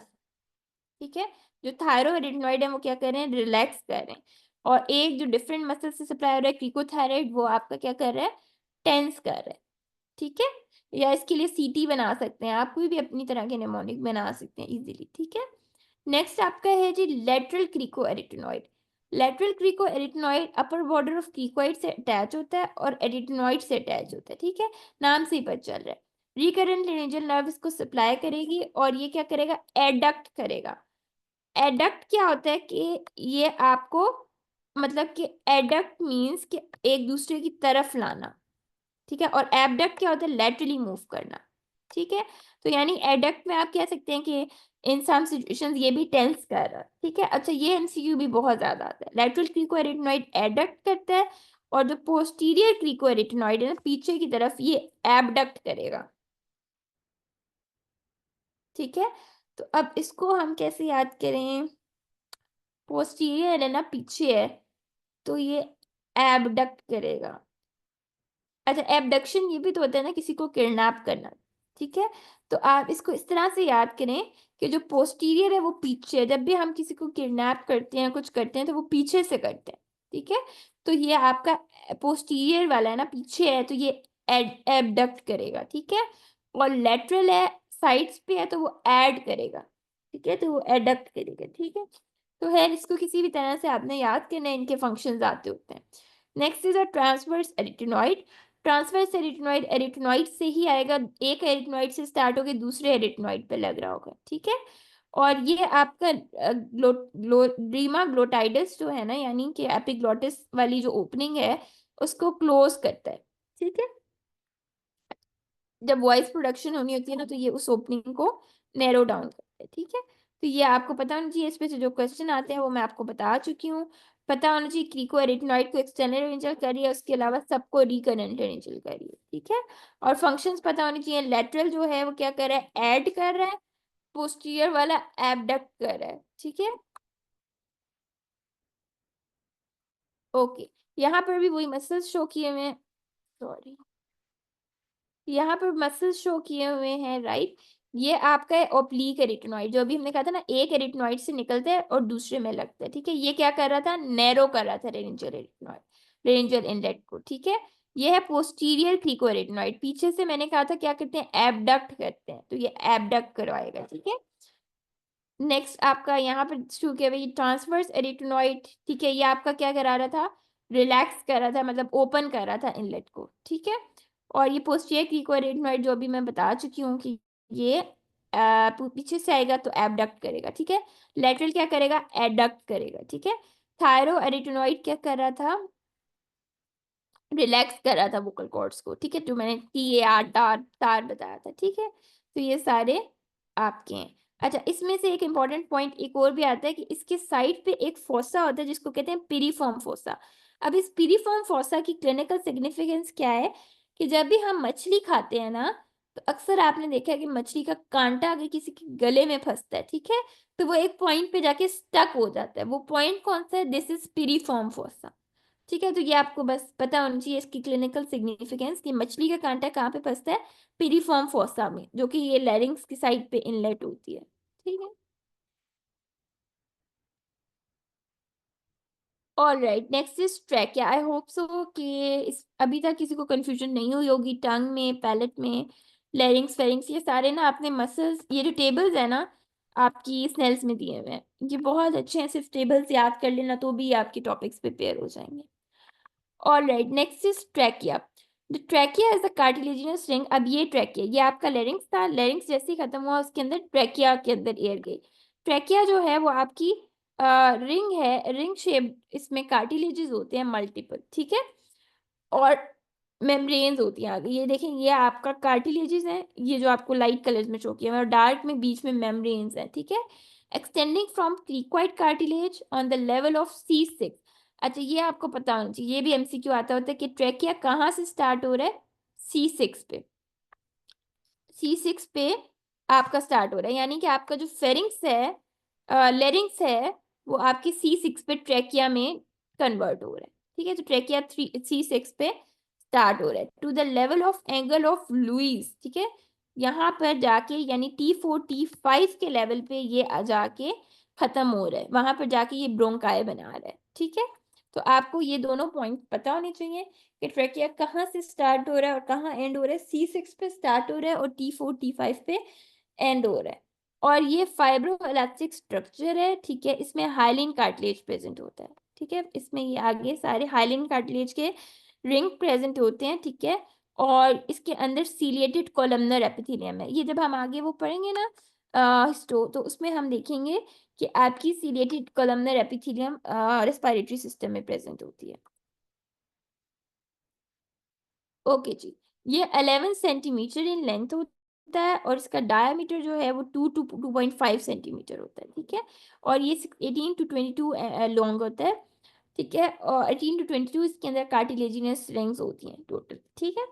ठीक है। जो थायरोएरिटेनॉइड है वो क्या कर रहे हैं, रिलैक्स कर रहे हैं। और एक जो डिफरेंट मसल से सप्लाई हो रहा है क्रिकोथायराइड, वो आपका क्या कर रहा है, टेंस कर रहा है, ठीक है। या इसके लिए सीटी बना सकते हैं आप, कोई भी अपनी तरह के नेमोनिक बना सकते हैं इजीली, ठीक है। नेक्स्ट आपका है जी lateral cricoarytenoid. Lateral cricoarytenoid upper border of cricoid से अटैच होता है और एरिटेनॉइड से अटैच होता है, ठीक है। नाम से ही पता चल रहा है। रिकरेंट लेरिंजियल नर्व इसको सप्लाई करेगी और ये क्या करेगा, एडक्ट करेगा। एडक्ट क्या होता है कि ये आपको, मतलब कि एडक्ट मीन्स कि एक दूसरे की तरफ लाना, ठीक है। और एबडक्ट क्या होता है, लेटरली मूव करना, ठीक है। तो यानी एडक्ट में आप कह सकते हैं कि इन सम सिचुएशंस ये भी टेंस कर रहा है, ठीक है। अच्छा, ये एमसीक्यू भी बहुत ज्यादा आता है। लेटरल क्रिकोएरिटेनॉइड एडक्ट करता है और जो पोस्टीरियर क्रिकोएरिटेनॉइड है ना पीछे की तरफ, ये एबडक्ट करेगा, ठीक है। तो अब इसको हम कैसे याद करें, पोस्टीरियर है ना पीछे है, तो ये एबडक्ट करेगा। अच्छा, एबडक्शन ये भी तो होता है ना किसी को किडनैप करना, ठीक है। तो आप इसको इस तरह से याद करें कि जो पोस्टीरियर है वो पीछे है, जब भी हम किसी को किडनैप करते हैं कुछ करते हैं तो वो पीछे से करते हैं, ठीक है। तो ये आपका पोस्टीरियर वाला है ना, पीछे है, तो ये एबडक्ट करेगा, ठीक है। और लेटरल है, साइड्स पे है, तो वो ऐड करेगा, ठीक है, तो वो एडक्ट करेगा, ठीक है। तो है, इसको किसी भी तरह से आपने याद करना है, इनके फंक्शंस आते होते हैं। Next is a transverse एरिटेनॉइड। Transverse एरिटेनॉइड एरिटेनॉइड से ही आएगा, एक एरिटेनॉइड से स्टार्ट होकर दूसरे एरिटेनॉइड पे लग रहा होगा, ठीक है। और ये आपका रीमा ग्लोटाइडस जो है ना, यानी कि एपिग्लोटिस वाली जो ओपनिंग है उसको क्लोज करता है, ठीक है। जब वॉइस प्रोडक्शन होनी होती है ना, तो ये उस ओपनिंग को नैरो डाउन करता है, ठीक है। तो ये आपको पता होना चाहिए, इस पे से जो क्वेश्चन आते हैं वो मैं आपको बता चुकी हूँ। पता होना चाहिए क्रीको एरिटेनॉइड को एक्सटर्नल रेंजल कर रही है, उसके अलावा सबको रिकरेंट रेंजल कर रही है, ठीक है। और फंक्शंस पता होनी चाहिए, लेटरल जो है वो क्या कर रहा है, ऐड कर रहा है, पोस्टीरियर वाला एबडक्ट कर रहा है, ठीक है। ओके, यहाँ पर भी वही मसल्स शो किए हुए हैं, सॉरी, यहाँ पर मसल्स शो किए हुए हैं, राइट। ये आपका है ओब्लीक एरिटेनॉइड, जो अभी हमने कहा था ना, एक एरिटेनॉइड से निकलता है और दूसरे में लगता है, ठीक है। ये क्या कर रहा था, नैरो कर रहा था रेंजर एरिटेनॉइड, रेंजर इनलेट को, ठीक है। ये है पोस्टीरियर क्रीको एरिटेनॉइड, पीछे से मैंने कहा था क्या करते हैं, एबडक्ट करते हैं, तो ये एबडक्ट करवाएगा, ठीक है। नेक्स्ट आपका यहाँ पर शुरू किया भाई ट्रांसवर्स एरिटेनॉइड, ठीक है। ये आपका क्या करा रहा था, रिलैक्स कर रहा था, मतलब ओपन कर रहा था इनलेट को, ठीक है। और ये पोस्टीरियर क्रीको एरिटेनॉइड जो अभी मैं बता चुकी हूँ कि ये पीछे से आएगा तो एबडक्ट करेगा, ठीक है। लेटरल क्या करेगा, एडक्ट करेगा, ठीक है। थायरो एरिटेनॉइड क्या कर रहा था, रिलैक्स कर रहा था वोकल कॉर्ड्स को, ठीक है। जो मैंने टी ए आर तार तार बताया था, ठीक है। तो ये सारे आपके हैं। अच्छा, इसमें से एक इंपॉर्टेंट पॉइंट एक और भी आता है कि इसके साइड पे एक फोसा होता है जिसको कहते हैं पिरिफॉर्म फोसा। अब इस पिरिफॉर्म फोसा की क्लिनिकल सिग्निफिकेंस क्या है, कि जब भी हम मछली खाते हैं ना, तो अक्सर आपने देखा है कि मछली का कांटा अगर किसी के गले में फंसता है, ठीक है, तो वो एक पॉइंट पे जाके स्टक हो जाता है। वो पॉइंट कौन सा है, दिस इज पिरिफॉर्म फोसा, ठीक है। तो ये आपको बस पता होनी चाहिए इसकी क्लिनिकल सिग्निफिकेंस, कि मछली का कांटा कहाँ पे फंसता है, पिरिफॉर्म फोसा में, जो कि ये लैरिंग्स की साइड पे इनलेट होती है, ठीक है। All right, next is trachea. I hope so कि इस अभी तक किसी को कंफ्यूजन नहीं हुई होगी, टंग में, पैलेट में, लैरिंग्स फेरिंग्स, ये सारे ना अपने मसल्स, ये जो टेबल्स है ना आपकी स्नेल्स में दिए हुए हैं, ये बहुत अच्छे हैं, सिर्फ टेबल्स याद कर लेना तो भी आपके टॉपिक्स प्रिपेयर हो जाएंगे। All right, next is trachea. The trachea is a cartilaginous ring. अब ये trachea, ये आपका larynx था, larynx जैसे ही खत्म हुआ उसके अंदर trachea के अंदर एयर गई। trachea जो है वो आपकी रिंग है, रिंग शेप, इसमें कार्टिलेजेस होते हैं मल्टीपल, ठीक है। और मेम्ब्रेन्स होती हैं आगे, ये देखें, ये आपका कार्टिलेजेस हैं, ये जो आपको लाइट कलर्स में शो किया है, और डार्क में बीच में मेम्ब्रेन्स हैं, ठीक है। Extending from cricoid cartilage on the level of C6। अच्छा, ये आपको पता होना चाहिए, ये भी MCQ आता होता है कि ट्रेकिया कहाँ से स्टार्ट हो रहा है, C6 पे, C6 पे आपका स्टार्ट हो रहा है, यानी कि आपका जो फेरिंग्स है, लेरिंग्स है, वो आपके C6 पे ट्रेकिया में कन्वर्ट हो रहा है, ठीक है। तो ट्रेकिया C6 पे स्टार्ट हो रहा है to the level of angle of Louis, ठीक है। यहाँ पर जाके यानी T4 T5 के लेवल पे ये आ जाके खत्म हो रहा है, वहां पर जाके ये ब्रोंकाई बना रहा है, ठीक है। तो आपको ये दोनों पॉइंट पता होने चाहिए कि ट्रैकिया कहाँ से स्टार्ट हो रहा है और कहाँ एंड हो रहा है। C6 पे स्टार्ट हो रहा है और T4 T5 पे एंड हो रहा है। और ये फाइब्रो इलास्टिक स्ट्रक्चर है, ठीक है। इसमें हाइलिन कार्टिलेज प्रेजेंट होता है, ठीक है। इसमें ये आगे सारे हाइलिन कार्टिलेज के रिंग प्रेजेंट होते हैं, ठीक है। और इसके अंदर सीलिएटेड कोलमनर एपिथेलियम है। ये जब हम आगे वो पढ़ेंगे ना हिस्टो, तो उसमें हम देखेंगे कि आपकी ciliated columnar epithelium respiratory system में प्रेजेंट होती है। ओके जी, ये 11 सेंटीमीटर इन लेंथ होता है और इसका डायमीटर जो है वो 2 to 2.5 सेंटीमीटर होता है, ठीक है। और ये 18 to 22 लॉन्ग होता है, ठीक है। और 18 to 22 इसके अंदर कार्टिलेजिनस रिंग्स होती हैं टोटल, ठीक है।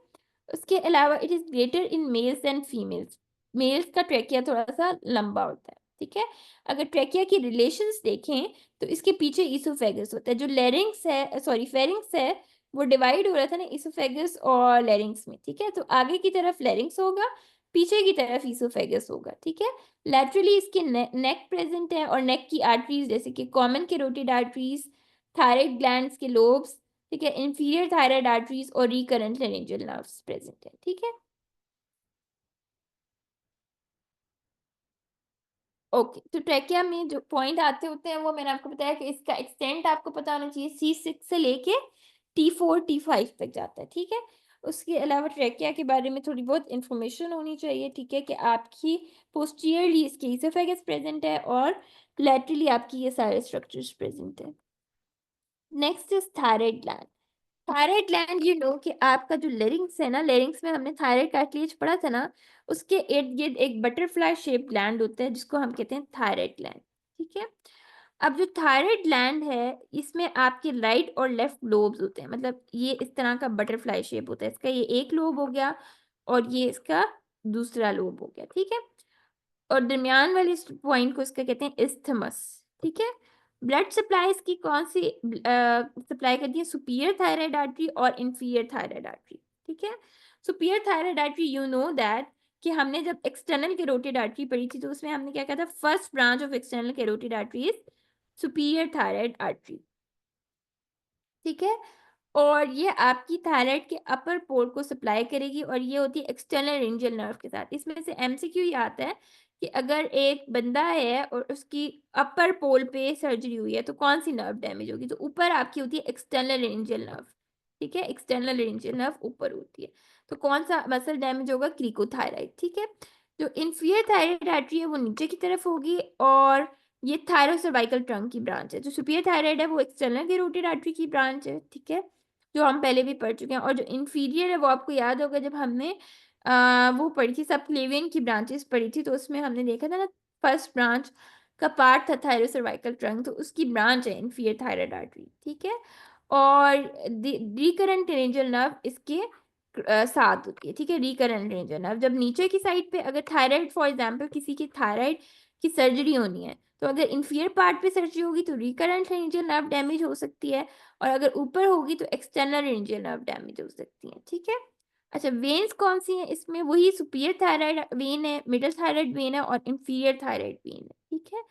उसके अलावा it is greater in males and females. Males का ट्रैकिया थोड़ा सा लंबा होता है, ठीक है। अगर ट्रैकिया की रिलेशंस देखें तो इसके पीछे ईसोफेगस होता है, जो लेरिंग्स है, सॉरी फेरिंग्स है, वो डिवाइड हो रहा था ना ईसोफेगस और लेरिंग्स में, ठीक है। तो आगे की तरफ लेरिंग्स होगा, पीछे की तरफ ईसोफेगस होगा, ठीक है। लैटरली इसके नेक प्रेजेंट है, और नेक की आर्टरीज जैसे कि common carotid arteries, thyroid glands के लोब्स, ठीक है, इंफीरियर थायराइड आर्टरीज और रिकरेंट लेरिंजियल नर्व्स प्रेजेंट है, ठीक है। ओके, तो ट्रैकिया में जो पॉइंट आते होते हैं वो मैंने आपको बताया कि इसका एक्सटेंट आपको पता होना चाहिए, C6 से लेके T4 T5 तक जाता है, ठीक है। उसके अलावा ट्रेकिया के बारे में थोड़ी बहुत इंफॉर्मेशन होनी चाहिए, ठीक है, कि आपकी पोस्टीरियरली इसके ईसोफेगस प्रेजेंट है और लैटरली आपकी ये सारे स्ट्रक्चर्स प्रेजेंट है। Next is thyroid gland. Thyroid gland, you know कि आपका जो लेरिंग्स है ना, लेरिंग्स में हमने थायराइड कार्टिलेज पढ़ा था ना, उसके इर्द गिर्द एक बटरफ्लाई शेप ग्लैंड होता है जिसको हम कहते हैं थायराइड ग्लैंड, ठीक है। अब जो थायराइड ग्लैंड है इसमें आपके राइट और लेफ्ट लोब्स होते हैं, मतलब ये इस तरह का बटरफ्लाई शेप होता है, इसका ये एक लोब हो गया और ये इसका दूसरा लोब हो गया, ठीक है। और दरमियान वाले पॉइंट को इसका कहते हैं इस्थमस, ठीक है। ब्लड सप्लाई इसकी कौन सी सप्लाई करती है? सुपीरियर थायराइड आर्टरी और इंफीरियर थायराइड आर्टरी, ठीक है। Superior thyroid artery, you know that कि हमने जब एक्सटर्नल कैरोटिड आर्टरी पढ़ी थी तो उसमें हमने क्या कहा था? First branch of external carotid artery is superior thyroid artery, ठीक है। और ये आपकी थायराइड के अपर पोल को सप्लाई करेगी और ये होती है एक्सटर्नल रेंजियल नर्व के साथ। इसमें से एमसीक्यू ये आता है कि अगर एक बंदा है और उसकी अपर पोल पे सर्जरी हुई है तो कौन सी नर्व डैमेज होगी? तो ऊपर आपकी होती है एक्सटर्नल रेंजियल नर्व, ठीक है, एक्सटर्नल रेंजियल नर्व ऊपर होती है। तो कौन सा मसल डैमेज होगा? क्रिकोथायराइड, ठीक है। जो इंफीरियर थायराइड आर्टरी है वो नीचे की तरफ होगी और ये थायरोसर्वाइकल ट्रंक की ब्रांच है। जो सुपीरियर थायराइड है वो एक्सटर्नल कैरोटिड आर्टरी की ब्रांच है, ठीक है, जो हम पहले भी पढ़ चुके हैं। और जो इंफीरियर है वो आपको याद होगा जब हमने वो पढ़ी थी, सबक्लेवियन की ब्रांचेस पढ़ी थी, तो उसमें हमने देखा था ना फर्स्ट ब्रांच का पार्ट था थायरोसर्वाइकल ट्रंक, तो उसकी ब्रांच है इंफीरियर थायराइड आर्टरी, ठीक है। और रिकरेंट रेंजियल नर्व इसके साथ होती है, ठीक है। रिकरेंट रेंजियल नर्व जब नीचे की साइड पे, अगर थायराइड फॉर एग्जांपल किसी की थायराइड की सर्जरी होनी है तो अगर इंफीरियर पार्ट पे सर्जरी होगी तो रिकरेंट रेंजियल नर्व डैमेज हो सकती है, और अगर ऊपर होगी तो एक्सटर्नल रेंजियल नर्व डैमेज हो सकती है, ठीक है। अच्छा, वेन्स कौन सी हैं इसमें? वही सुपीरियर थायराइड वेन है, मिडिल थायराइड वेन है और इंफीरियर थायराइड वेन है, ठीक है।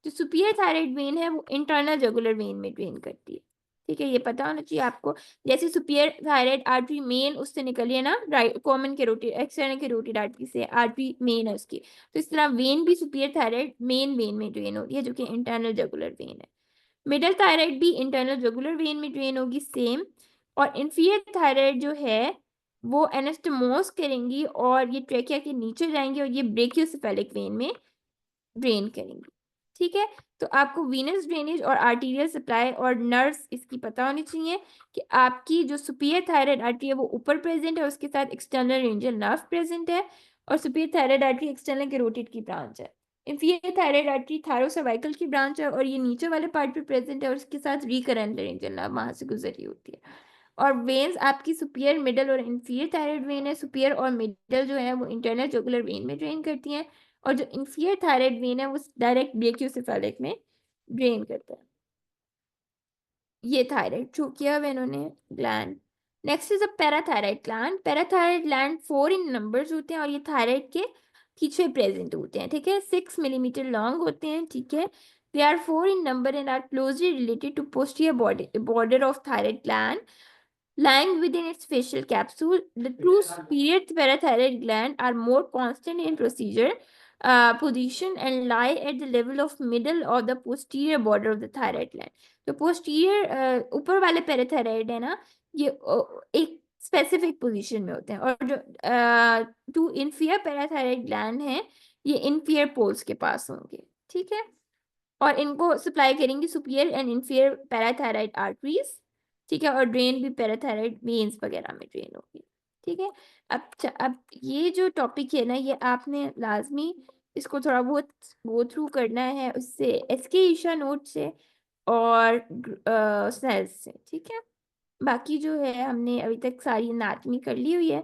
जो सुपीरियर थायराइड वेन है वो इंटरनल जुगुलर वेन में ड्रेन करती है, ठीक है, ये पता होना चाहिए आपको। जैसे सुपीरियर थायराइड आर्टरी मेन उससे निकली है ना, right, common carotid external carotid artery से, आर्टरी मेन है उसकी, तो इस तरह वेन भी सुपीरियर थायराइड मेन वेन में ड्रेन होती है जो कि इंटरनल जुगुलर वेन है। मिडल थायराइड भी इंटरनल जुगुलर वेन में ड्रेन होगी सेम, और इंफीरियर थायराइड जो है वो एनास्टोमोस करेंगी और ये ट्रेकिया के नीचे जाएंगे और ये ब्रेकियोसेफेलिक वेन में ड्रेन करेंगी, ठीक है। तो आपको वीनस ड्रेनेज और आर्टीरियल सप्लाई और नर्व्स इसकी पता होनी चाहिए कि आपकी जो सुपीरियर थायराइड आर्टरी है वो ऊपर प्रेजेंट है, उसके साथ एक्सटर्नल रेंजियल नर्व प्रेजेंट है, और superior thyroid artery external carotid की ब्रांच है। इंफीरियर थायराइड आर्टरी थायरोसर्वाइकल की ब्रांच है और ये नीचे वाले पार्ट पे प्रेजेंट है और उसके साथ रिकरेंट रेंजियल नर्व वहां से गुजरी होती है। और वेन्स आपकी सुपीरियर, मिडल और इंफीरियर थायराइड वेन है। सुपीरियर और मिडल जो है वो इंटरनल जुगुलर वेन में ड्रेन करती हैं, और जो इंफीरियर थायराइड वेन है वो डायरेक्ट ब्रेकियोसेफेलिक में ड्रेन करता है। ये थायराइड ट्रोकिया वेनोने gland. Next is a parathyroid gland. Parathyroid gland 4 in numbers होते हैं और ये थायराइड के पीछे प्रेजेंट होते हैं, ठीक है। 6 मिलीमीटर लॉन्ग होते हैं, ठीक है। They are 4 in number and are closely related to posterior border of thyroid gland lying within its facial capsule. The two superior parathyroid gland are more constant in procedure, position and lie at the level of middle of the posterior border of the thyroid gland. तो posterior ऊपर वाले parathyroid है ना, ये एक specific position में होते हैं, और जो टू इन्फीरियर पैराथायराइड ग्लैंड है ये इन्फीरियर पोल्स के पास होंगे, ठीक है। और इनको सप्लाई करेंगी superior and inferior parathyroid arteries, ठीक है, और ड्रेन भी पैराथायराइड वेन्स वगैरह में ड्रेन होगी, ठीक है। अब ये जो टॉपिक है ना, ये आपने लाजमी इसको थोड़ा बहुत गो थ्रू करना है, उससे एसके ईशा नोट से और सेल्स से, ठीक है। बाकी जो है हमने अभी तक सारी एनाटमी कर ली हुई है।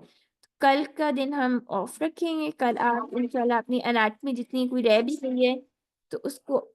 कल का दिन हम ऑफ रखेंगे, कल आप इंशाल्लाह अपनी एनाटमी जितनी कोई रह भी गई है तो उसको